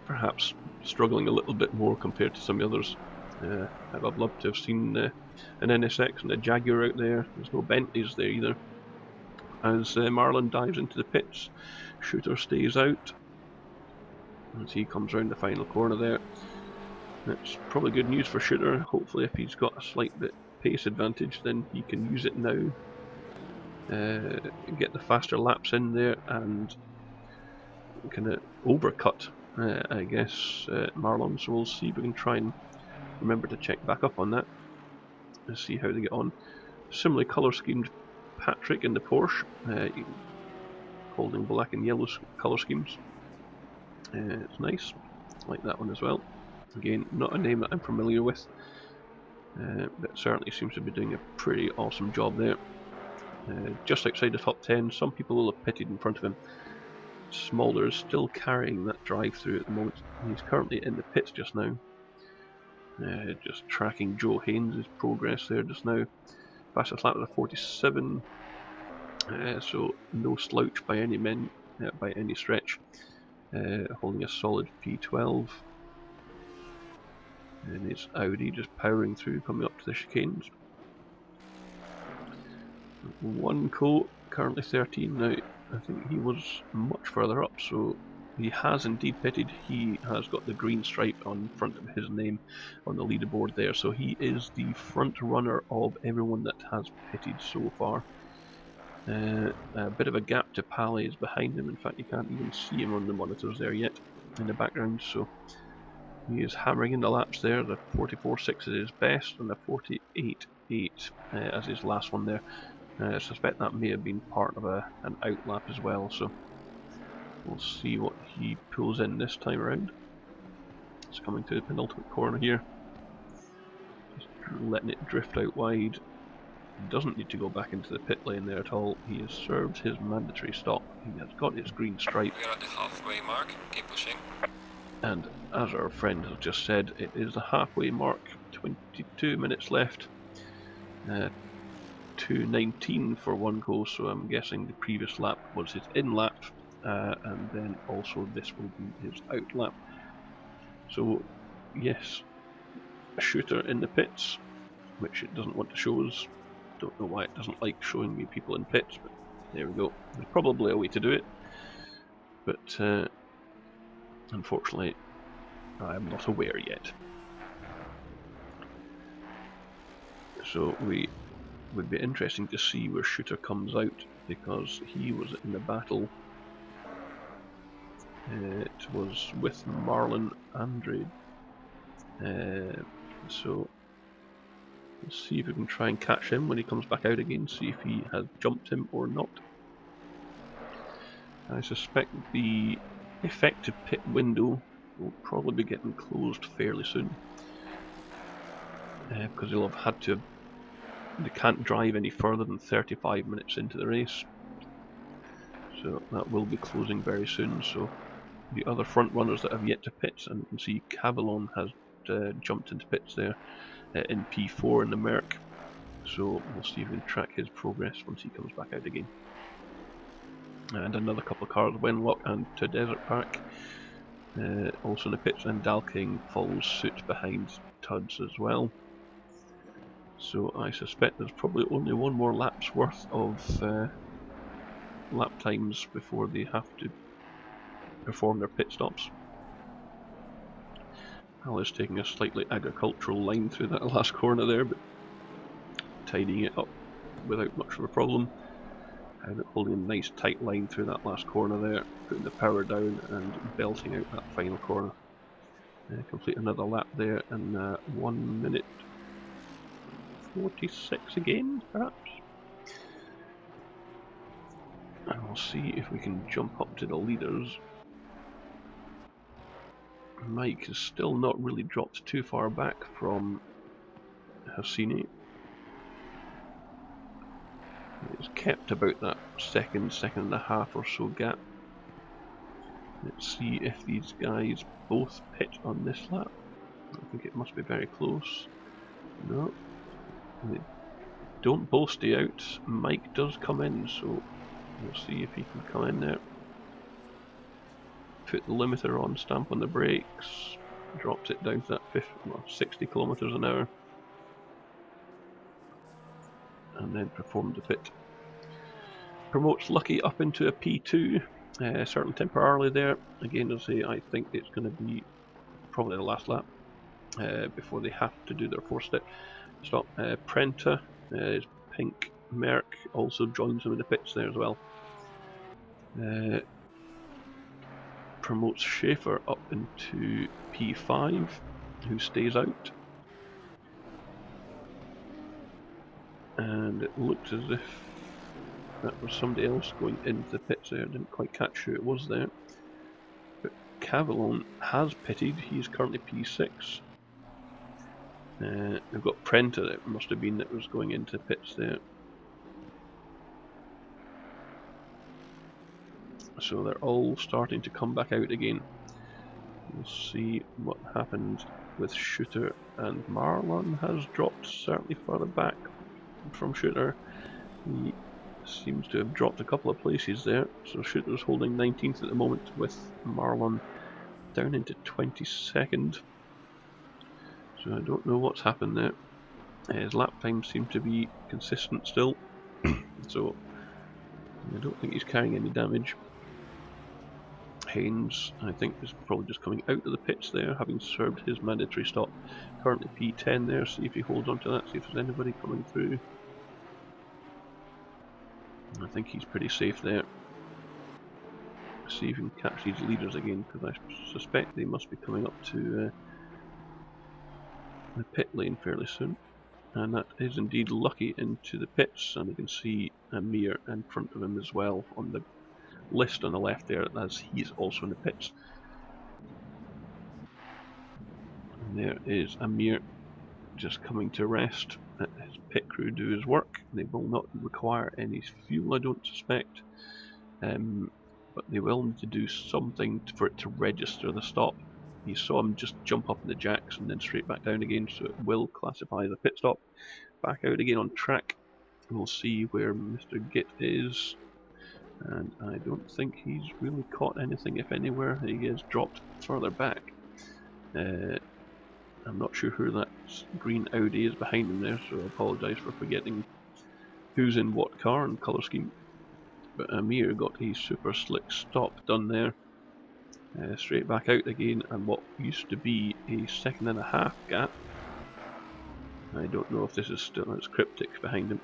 perhaps struggling a little bit more compared to some others. I'd love to have seen an NSX and a Jaguar out there. There's no Bentleys there either. As Marlon dives into the pits, Shooter stays out as he comes around the final corner there. That's probably good news for Shooter. Hopefully if he's got a slight bit pace advantage, then he can use it now. Get the faster laps in there and kind of overcut, I guess, Marlon. So we'll see if we can try and remember to check back up on that and see how they get on. Similarly colour schemed Patrick in the Porsche, holding black and yellow colour schemes. It's nice, like that one as well. Again, not a name that I'm familiar with, but certainly seems to be doing a pretty awesome job there. Just outside the top 10, some people will have pitted in front of him. Smolder is still carrying that drive-through at the moment. He's currently in the pits just now. Just tracking Joe Haynes' progress there just now. Fastest lap was a 47, so no slouch by any stretch. Holding a solid P12. And it's Audi just powering through, coming up to the chicanes. One coat, currently 13 now. I think he was much further up, so he has indeed pitted. He has got the green stripe on front of his name on the leaderboard there, so he is the front runner of everyone that has pitted so far. A bit of a gap to Pally is behind him. In fact, you can't even see him on the monitors there yet in the background, so he is hammering in the laps there. The 44.6 is his best and the 48.8 as his last one there. I suspect that may have been part of an out lap as well, so we'll see what he pulls in this time around. It's coming to the penultimate corner here. Just letting it drift out wide. He doesn't need to go back into the pit lane there at all. He has served his mandatory stop. He has got his green stripe. We are at the halfway mark. Keep pushing. And as our friend has just said, it is the halfway mark. 22 minutes left. 2:19 for one go, so I'm guessing the previous lap was his in lap, and then also this will be his out lap. So yes, a Shooter in the pits, which it doesn't want to show us. Don't know why it doesn't like showing me people in pits, but there we go. There's probably a way to do it, but unfortunately I am not aware yet. So we would be interesting to see where Shooter comes out, because he was in the battle. It was with Marlon Andre, so We'll see if we can try and catch him when he comes back out again, see if he has jumped him or not. I suspect the effective pit window will probably be getting closed fairly soon. Because they'll have had to, they can't drive any further than 35 minutes into the race. So that will be closing very soon. So the other front runners that have yet to pit, and you can see Cavalon has jumped into pits there in P4 in the Merc. So we'll see if we can track his progress once he comes back out again. And another couple of cars, Wenlock and to Desert Park, also in the pits, and Dalking follows suit behind Tuds as well. So I suspect there's probably only one more lap's worth of lap times before they have to perform their pit stops. Al is taking a slightly agricultural line through that last corner there, but tidying it up without much of a problem. And holding a nice tight line through that last corner there, putting the power down and belting out that final corner. Complete another lap there in 1 minute 46 again, perhaps. And we'll see if we can jump up to the leaders. Mike has still not really dropped too far back from Hassini. It's kept about that second and a half or so gap. Let's see if these guys both pit on this lap. I think it must be very close. No, they don't both stay out. Mike does come in, so we'll see if he can come in there. Put the limiter on, stamp on the brakes, drops it down to that 60 kilometers an hour, and then performed the pit. Promotes Lucky up into a P2, certainly temporarily there. Again, as I say, I think it's going to be probably the last lap before they have to do their fourth stop. Prenta, his pink Merc, also joins him in the pits there as well. Promotes Schaefer up into P5, who stays out. And it looks as if that was somebody else going into the pits there. Didn't quite catch who it was there. But Cavalon has pitted. He's currently P6. We've got Prenta, that must have been that was going into pits there. So they're all starting to come back out again. We'll see what happened with Shooter, and Marlon has dropped certainly further back from Shooter. He seems to have dropped a couple of places there, so Shooter's holding 19th at the moment, with Marlon down into 22nd. So I don't know what's happened there. His lap times seem to be consistent still, so I don't think he's carrying any damage. Haynes, I think, is probably just coming out of the pits there, having served his mandatory stop. Currently P10 there, see if he holds on to that, see if there's anybody coming through. I think he's pretty safe there. See if we can catch these leaders again, because I suspect they must be coming up to the pit lane fairly soon. And that is indeed Lucky into the pits, and we can see Amir in front of him as well on the list on the left there, as he's also in the pits. And there is Amir just coming to rest. Let his pit crew do his work. They will not require any fuel, I don't suspect, but they will need to do something for it to register the stop. You saw him just jump up in the jacks and then straight back down again, so it will classify as a pit stop. Back out again on track. We'll see where Mr. Git is, and I don't think he's really caught anything, if anywhere. He has dropped further back. I'm not sure who that green Audi is behind him there, so I apologise for forgetting who's in what car and colour scheme. But Amir got a super slick stop done there. Straight back out again, and what used to be a 1.5 second gap. I don't know if this is still, it's cryptic behind him.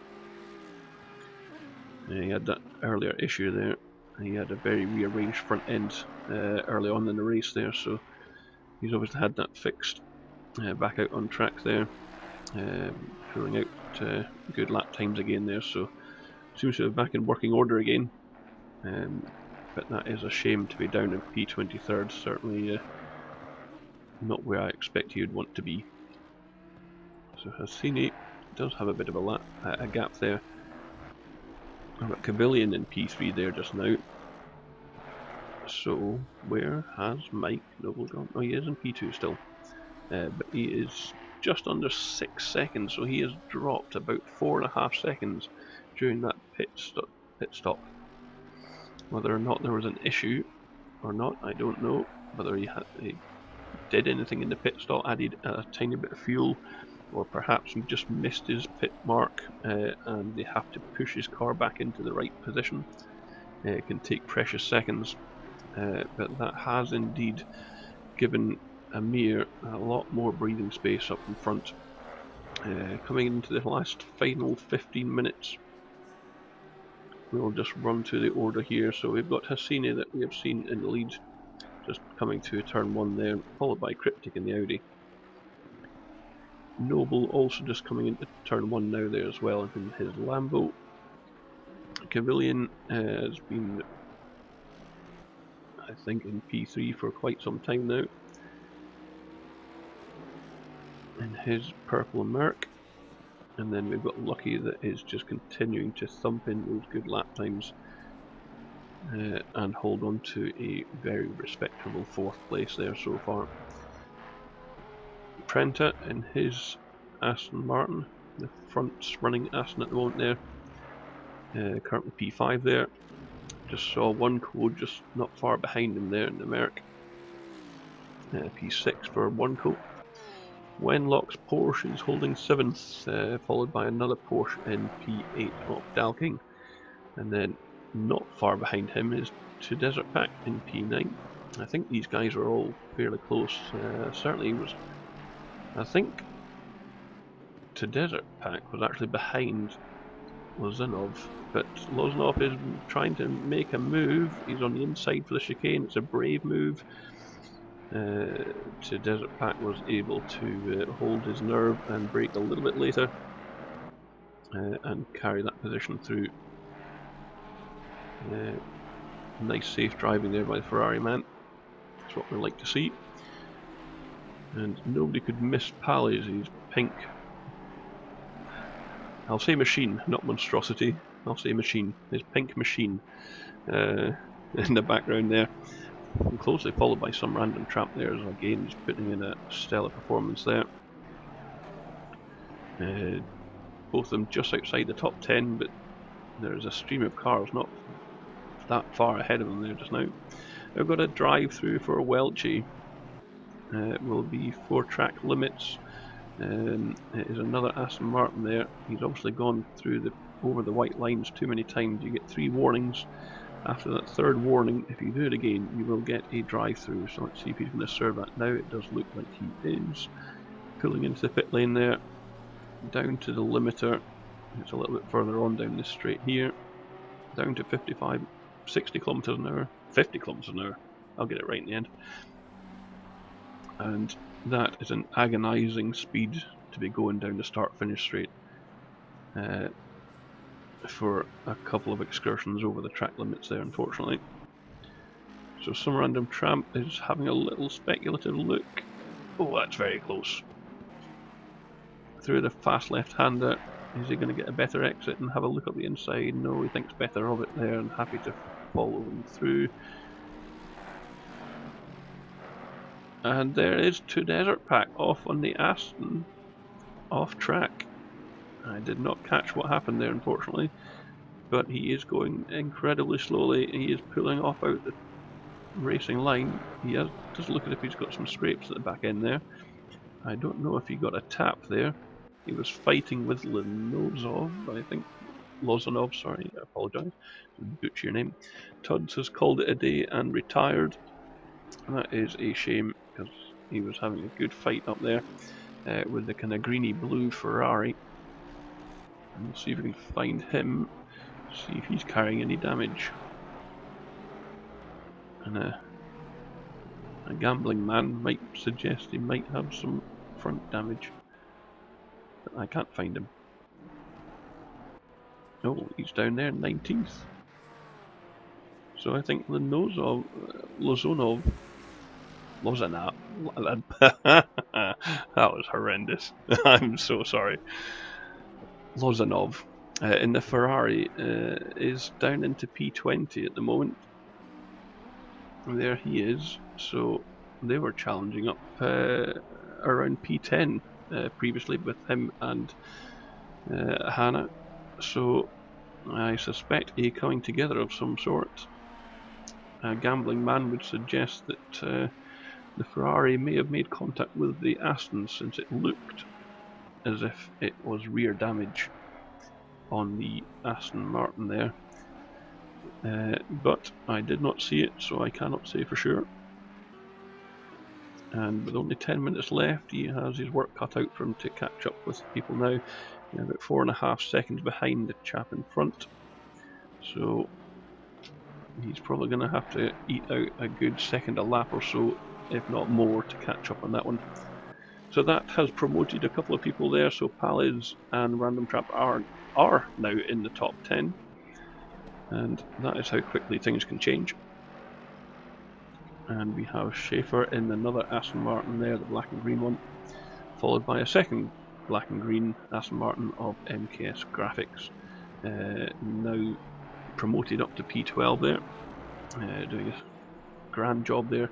He had that earlier issue there. He had a very rearranged front end early on in the race there, so he's obviously had that fixed. Back out on track there. pulling out good lap times again there, so seems to be back in working order again. But that is a shame to be down in P23rd, certainly not where I expect he would want to be. So Hassini does have a bit of a gap there. I've got Kavillian in P3 there just now. So where has Mike Noble gone? Oh, he is in P2 still. But he is just under 6 seconds, so he has dropped about 4.5 seconds during that pit stop. Whether or not there was an issue or not, I don't know. Whether he did anything in the pit stop, added a tiny bit of fuel, or perhaps he just missed his pit mark and they have to push his car back into the right position. It can take precious seconds, but that has indeed given Amir a lot more breathing space up in front. Coming into the last final 15 minutes, we'll just run through the order here. So we've got Hassini that we have seen in the lead, just coming to turn 1 there, followed by Cryptic in the Audi. Noble also just coming into turn 1 now there as well in his Lambo. Kavillian has been, I think, in P3 for quite some time now in his purple Merc. And then we've got Lucky that is just continuing to thump in those good lap times and hold on to a very respectable 4th place there so far. Prenta in his Aston Martin, the front running Aston at the moment there, currently P5 there. Just saw one code just not far behind him there in the Merc. P6 for one code. Wenlock's Porsche is holding 7th, followed by another Porsche in P8 of Dalking. And then not far behind him is To Desert Pack in P9. I think these guys are all fairly close. Certainly was, I think To Desert Pack was actually behind Lozanov, but Lozanov is trying to make a move. He's on the inside for the chicane. It's a brave move. To Desert Pack was able to hold his nerve and brake a little bit later and carry that position through. Nice safe driving there by the Ferrari man. That's what we like to see. And nobody could miss Pally's pink. I'll say machine, not monstrosity. I'll say machine. His pink machine in the background there. And closely followed by some random tramp there, as again he's putting in a stellar performance there. Both of them just outside the top 10, but there's a stream of cars not that far ahead of them there just now. We've got a drive through for Welchie. It will be 4 track limits. It is another Aston Martin there. He's obviously gone through over the white lines too many times. You get 3 warnings. After that 3rd warning, if you do it again, you will get a drive-through. So let's see if he's going to serve that now. It does look like he is. Pulling into the pit lane there. Down to the limiter. It's a little bit further on down this straight here. Down to 60 kilometers an hour. 50 kilometers an hour. I'll get it right in the end. And that is an agonizing speed to be going down the start-finish straight. For a couple of excursions over the track limits there, unfortunately. So some random tramp is having a little speculative look. Oh, that's very close. Through the fast left-hander, is he going to get a better exit and have a look at the inside? No, he thinks better of it there and happy to follow him through. And there is To Desert Pack off on the Aston, off track. I did not catch what happened there, unfortunately, but he is going incredibly slowly. He is pulling off out the racing line. He does look as if he's got some scrapes at the back end there. I don't know if he got a tap there. He was fighting with Lozanov, I think. Lozanov, sorry, I apologise. Butcher your name. Tuds has called it a day and retired. That is a shame, because he was having a good fight up there with the kind of greeny-blue Ferrari. And we'll see if we can find him, see if he's carrying any damage. And a gambling man might suggest he might have some front damage. but I can't find him. Oh, he's down there, 19th. So I think Lozanov, that was horrendous. I'm so sorry. Lozanov in the Ferrari is down into P20 at the moment. And there he is. So they were challenging up around P10 previously with him and Hannah. So I suspect a coming together of some sort. A gambling man would suggest that the Ferrari may have made contact with the Aston, since it looked as if it was rear damage on the Aston Martin there. But I did not see it, so I cannot say for sure. And with only 10 minutes left, he has his work cut out for him to catch up with people now. About 4.5 seconds behind the chap in front. So he's probably going to have to eat out a good second a lap or so, if not more, to catch up on that one. So that has promoted a couple of people there. So Paliz and Random Trap are now in the top 10. And that is how quickly things can change. And we have Schaefer in another Aston Martin there, the black and green one, followed by a second black and green Aston Martin of MKS Graphics, now promoted up to P12 there, doing a grand job there.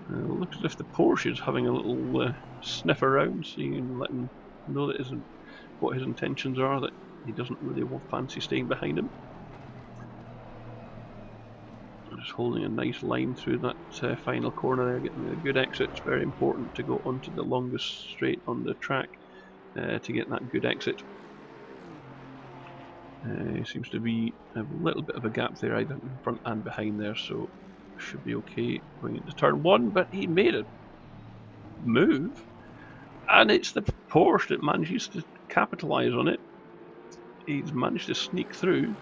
Looks as if the Porsche is having a little sniff around, seeing, letting know that what his intentions are, that he doesn't really fancy staying behind him. Just holding a nice line through that final corner there, getting a good exit. It's very important to go onto the longest straight on the track to get that good exit. Seems to be a little bit of a gap there, either in front and behind there, so should be okay going into turn 1, but he made a move, and it's the Porsche that manages to capitalise on it. He's managed to sneak through.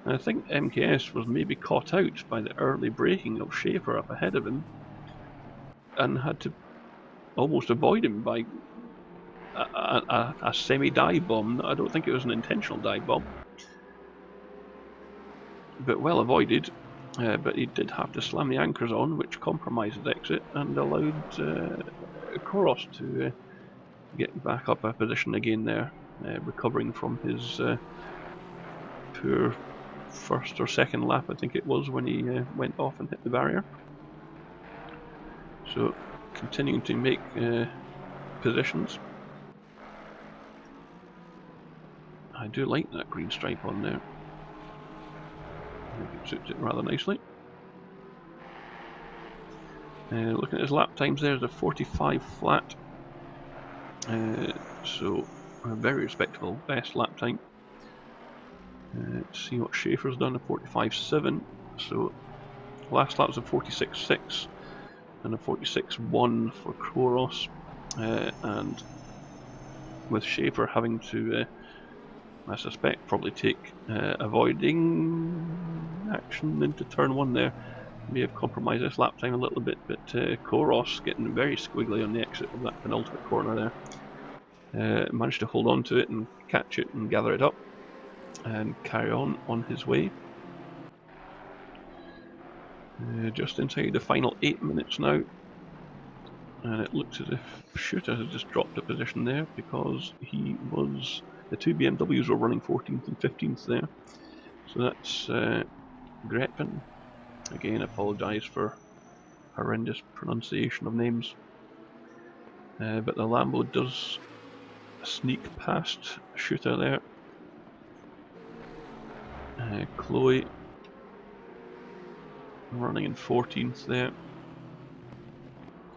I think MKS was maybe caught out by the early braking of Schaefer up ahead of him and had to almost avoid him by a semi-dive bomb. I don't think it was an intentional dive bomb, but well avoided. But he did have to slam the anchors on, which compromised his exit and allowed Koros to get back up a position again there, recovering from his poor first or second lap, I think it was, when he went off and hit the barrier. So continuing to make positions. I do like that green stripe on there. I think it suits it rather nicely. Looking at his lap times, there's a 45 flat. So a very respectable best lap time. See what Schaefer's done, a 45.7. So last lap was a 46.6 and a 46.1 for Koros. And with Schaefer having to, I suspect, probably take avoiding action into turn 1 there, may have compromised his lap time a little bit, but Koros getting very squiggly on the exit of that penultimate corner there. Managed to hold on to it and catch it and gather it up and carry on his way. Just inside the final 8 minutes now, and it looks as if Shooter has just dropped a position there, because the two BMWs were running 14th and 15th there. So that's Gretchen. Again, apologise for horrendous pronunciation of names. But the Lambo does sneak past Shooter there. Chloe running in 14th there.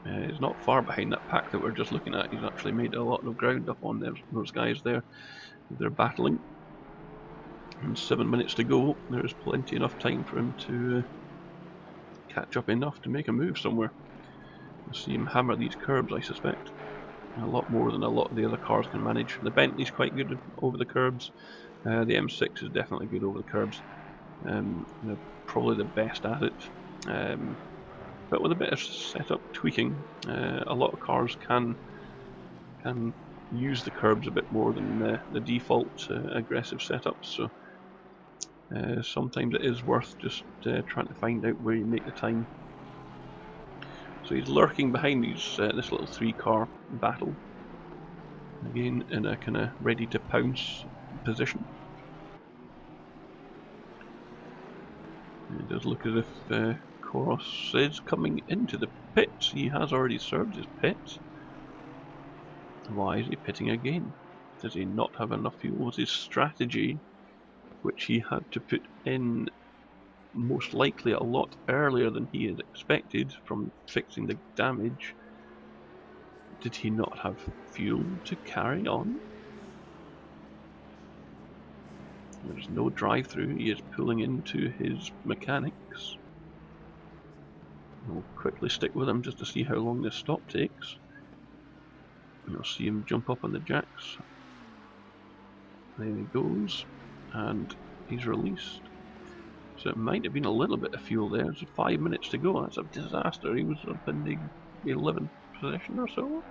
He's not far behind that pack that we're just looking at. He's actually made a lot of ground up on those guys there. They're battling. And 7 minutes to go. There is plenty enough time for him to catch up enough to make a move somewhere. We'll see him hammer these curbs, I suspect. A lot more than a lot of the other cars can manage. The Bentley's quite good over the curbs. The M6 is definitely good over the curbs. They're probably the best at it. But with a bit of setup tweaking, a lot of cars can use the curbs a bit more than the default aggressive setups, so sometimes it is worth just trying to find out where you make the time. So he's lurking behind this little 3-car battle, again in a kind of ready to pounce position. It does look as if Koros is coming into the pits. He has already served his pits. Why is he pitting again? Does he not have enough fuel? Was his strategy, which he had to put in most likely a lot earlier than he had expected from fixing the damage, did he not have fuel to carry on? There's no drive-through. He is pulling into his mechanics. We'll quickly stick with him just to see how long this stop takes. You'll see him jump up on the jacks. There he goes, and he's released. So it might have been a little bit of fuel there. There's 5 minutes to go. That's a disaster. He was up in the 11th position or so.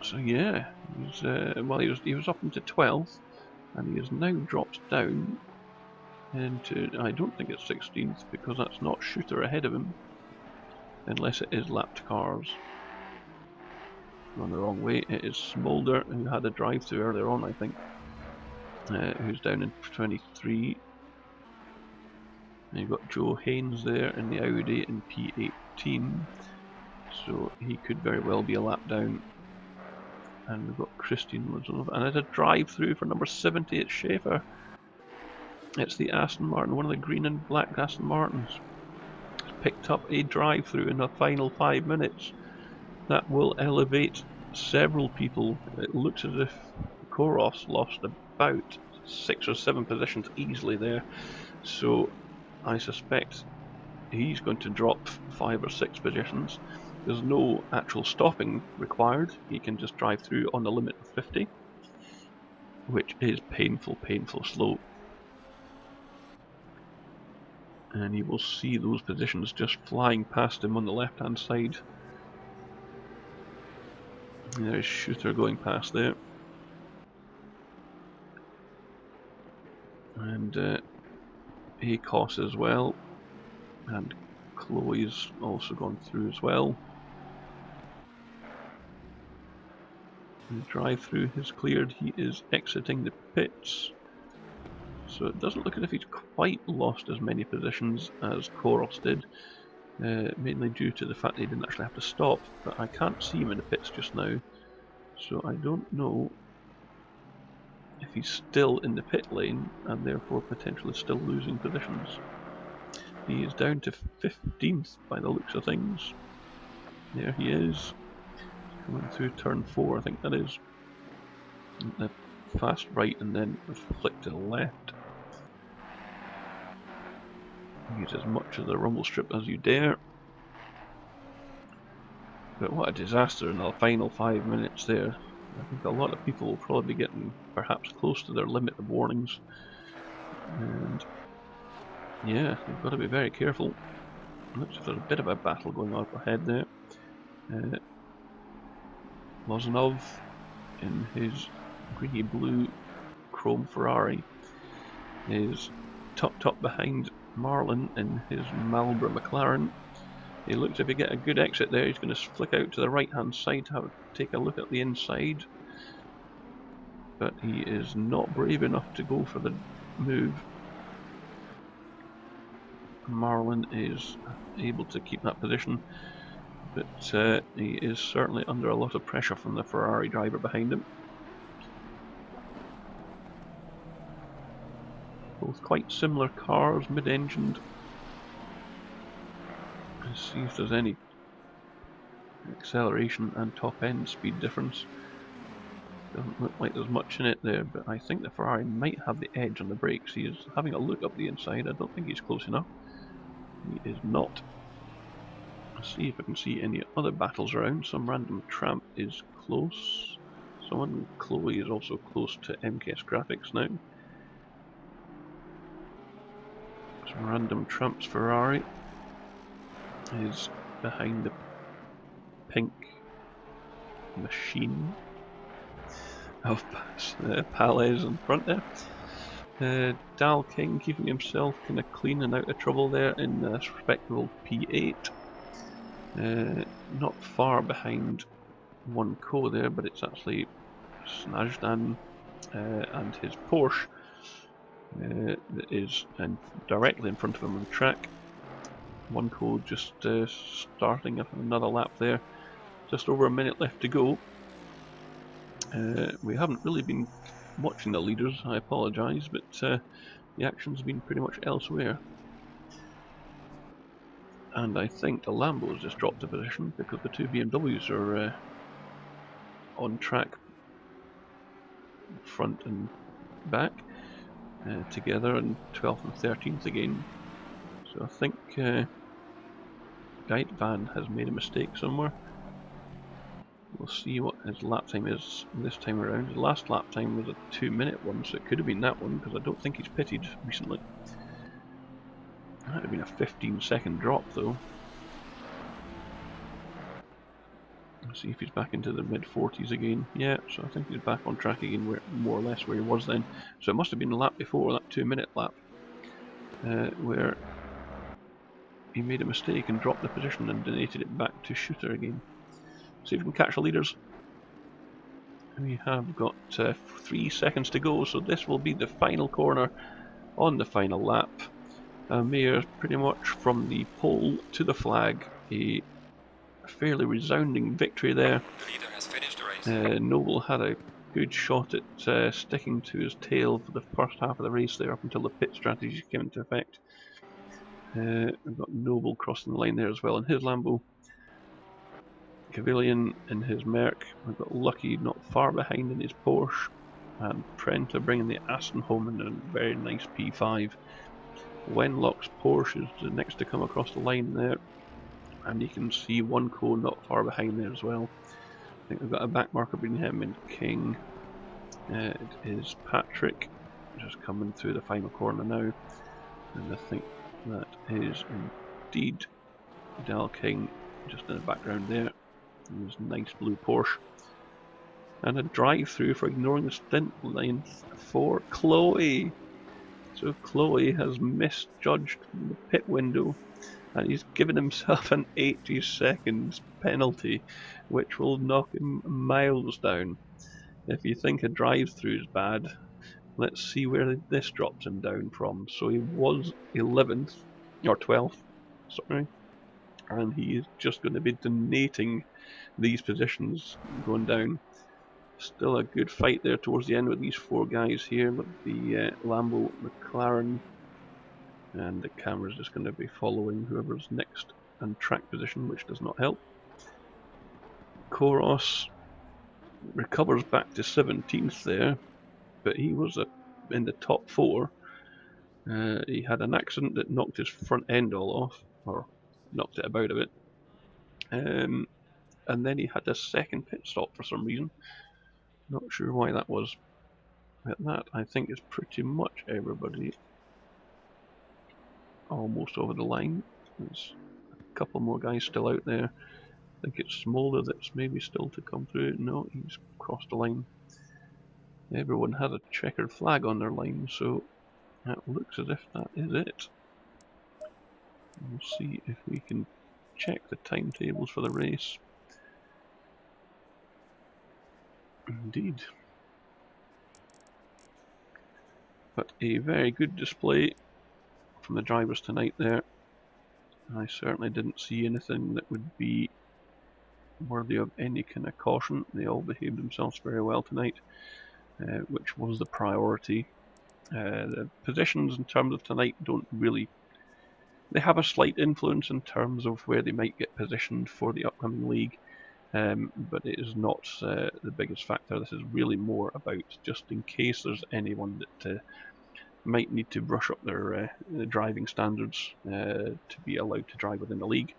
So yeah, he was up into 12th, and he has now dropped down into, I don't think it's 16th, because that's not Shooter ahead of him, unless it is lapped cars. Gone the wrong way. It is Smolder, who had a drive-through earlier on, I think, who's down in 23. And you've got Joe Haynes there in the Audi in P18, so he could very well be a lap down. And we've got Christian Lazov, and it's a drive-through for number 70. It's Schaefer. It's the Aston Martin, one of the green and black Aston Martins. It's picked up a drive-through in the final 5 minutes. That will elevate several people. It looks as if Koros lost about 6 or 7 positions easily there, so I suspect he's going to drop 5 or 6 positions. There's no actual stopping required. He can just drive through on the limit of 50, which is painful slow. And you will see those positions just flying past him on the left hand side. There's Shooter going past there. And Akos as well. And Chloe's also gone through as well. The drive-through has cleared. He is exiting the pits. So it doesn't look as if he's quite lost as many positions as Koros did, mainly due to the fact that he didn't actually have to stop, but I can't see him in the pits just now, so I don't know if he's still in the pit lane and therefore potentially still losing positions. He is down to 15th by the looks of things. There he is, coming through turn 4, I think that is. The fast right and then flick to the left. Use as much of the rumble strip as you dare. But what a disaster in the final 5 minutes there. I think a lot of people will probably be getting perhaps close to their limit of warnings. And yeah, you've got to be very careful. Looks like there's a bit of a battle going on up ahead there. Lozanov in his greeny blue chrome Ferrari is tucked up behind Marlin in his Marlboro McLaren. He looks, if he get a good exit there, he's going to flick out to the right hand side to take a look at the inside, but he is not brave enough to go for the move. Marlin is able to keep that position, but he is certainly under a lot of pressure from the Ferrari driver behind him. Both quite similar cars, mid-engined. Let's see if there's any acceleration and top end speed difference. Doesn't look like there's much in it there, but I think the Ferrari might have the edge on the brakes. He is having a look up the inside. I don't think he's close enough. He is not. Let's see if I can see any other battles around. Some random tramp is close. Someone, Chloe, is also close to MKS Graphics now. Some random tramp's Ferrari is behind the pink machine of Palais in front there. Dal King keeping himself kind of clean and out of trouble there in a respectable P8. Not far behind 1Co there, but it's actually Snajdan and his Porsche that is directly in front of him on the track. 1Co just starting up another lap there. Just over a minute left to go. We haven't really been watching the leaders, I apologise, but the action's been pretty much elsewhere. And I think the Lambo has just dropped a position because the two BMWs are on track, front and back, together, and 12th and 13th again. So I think Guide Van has made a mistake somewhere. We'll see what his lap time is this time around. His last lap time was a 2-minute one, so it could have been that one, because I don't think he's pitted recently. That would have been a 15-second drop though. Let's see if he's back into the mid-40s again. Yeah, so I think he's back on track again, more or less where he was then. So it must have been the lap before, that 2-minute lap, where he made a mistake and dropped the position and donated it back to Shooter again. See if we can catch the leaders. We have got 3 seconds to go, so this will be the final corner on the final lap. Mayor pretty much from the pole to the flag, a fairly resounding victory there. The leader has finished the race. Noble had a good shot at sticking to his tail for the first half of the race there up until the pit strategy came into effect. We've got Noble crossing the line there as well in his Lambo. Cavilian in his Merc. We've got Lucky not far behind in his Porsche. And Trenta bringing the Aston home in a very nice P5. Wenlock's Porsche is the next to come across the line there. And you can see 1Co not far behind there as well. I think we've got a back marker between him and King. It is Patrick just coming through the final corner now. And I think that is indeed Dal King just in the background there. His nice blue Porsche. And a drive-through for ignoring the stint line for Chloe. So Chloe has misjudged the pit window and he's given himself an 80 seconds penalty, which will knock him miles down. If you think a drive-through is bad, let's see where this drops him down from. So he was 11th, or 12th, sorry, and he is just going to be donating these positions going down. Still a good fight there towards the end with these 4 guys here, with the Lambo, McLaren, and the camera's just going to be following whoever's next and track position, which does not help. Koros recovers back to 17th there, but he was in the top 4. He had an accident that knocked his front end all off, or knocked it about a bit. And then he had a second pit stop for some reason. Not sure why that was. But that, I think, is pretty much everybody almost over the line. There's a couple more guys still out there. I think it's Smolder that's maybe still to come through. No, he's crossed the line. Everyone has a checkered flag on their line, so that looks as if that is it. We'll see if we can check the timetables for the race. Indeed. But a very good display from the drivers tonight there. I certainly didn't see anything that would be worthy of any kind of caution. They all behaved themselves very well tonight, which was the priority. The positions in terms of tonight don't really... They have a slight influence in terms of where they might get positioned for the upcoming league, but it is not the biggest factor. This is really more about just in case there's anyone that might need to brush up their driving standards to be allowed to drive within the league.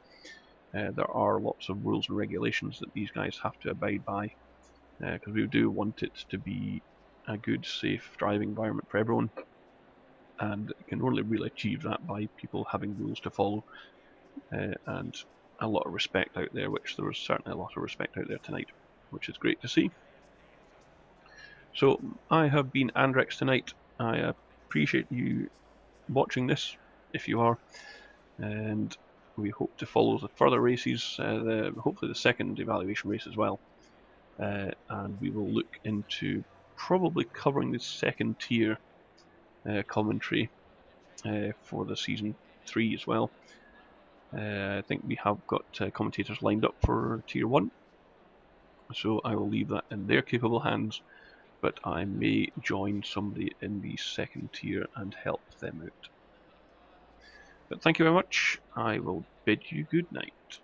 There are lots of rules and regulations that these guys have to abide by, because we do want it to be a good, safe driving environment for everyone, and you can only really achieve that by people having rules to follow. And a lot of respect out there, which there was certainly a lot of respect out there tonight, which is great to see. So I have been Andrex tonight. I appreciate you watching this, if you are, and we hope to follow the further races, hopefully the second evaluation race as well, and we will look into probably covering the second tier commentary for the season 3 as well. I think we have got commentators lined up for tier 1, so I will leave that in their capable hands, but I may join somebody in the second tier and help them out. But thank you very much. I will bid you good night.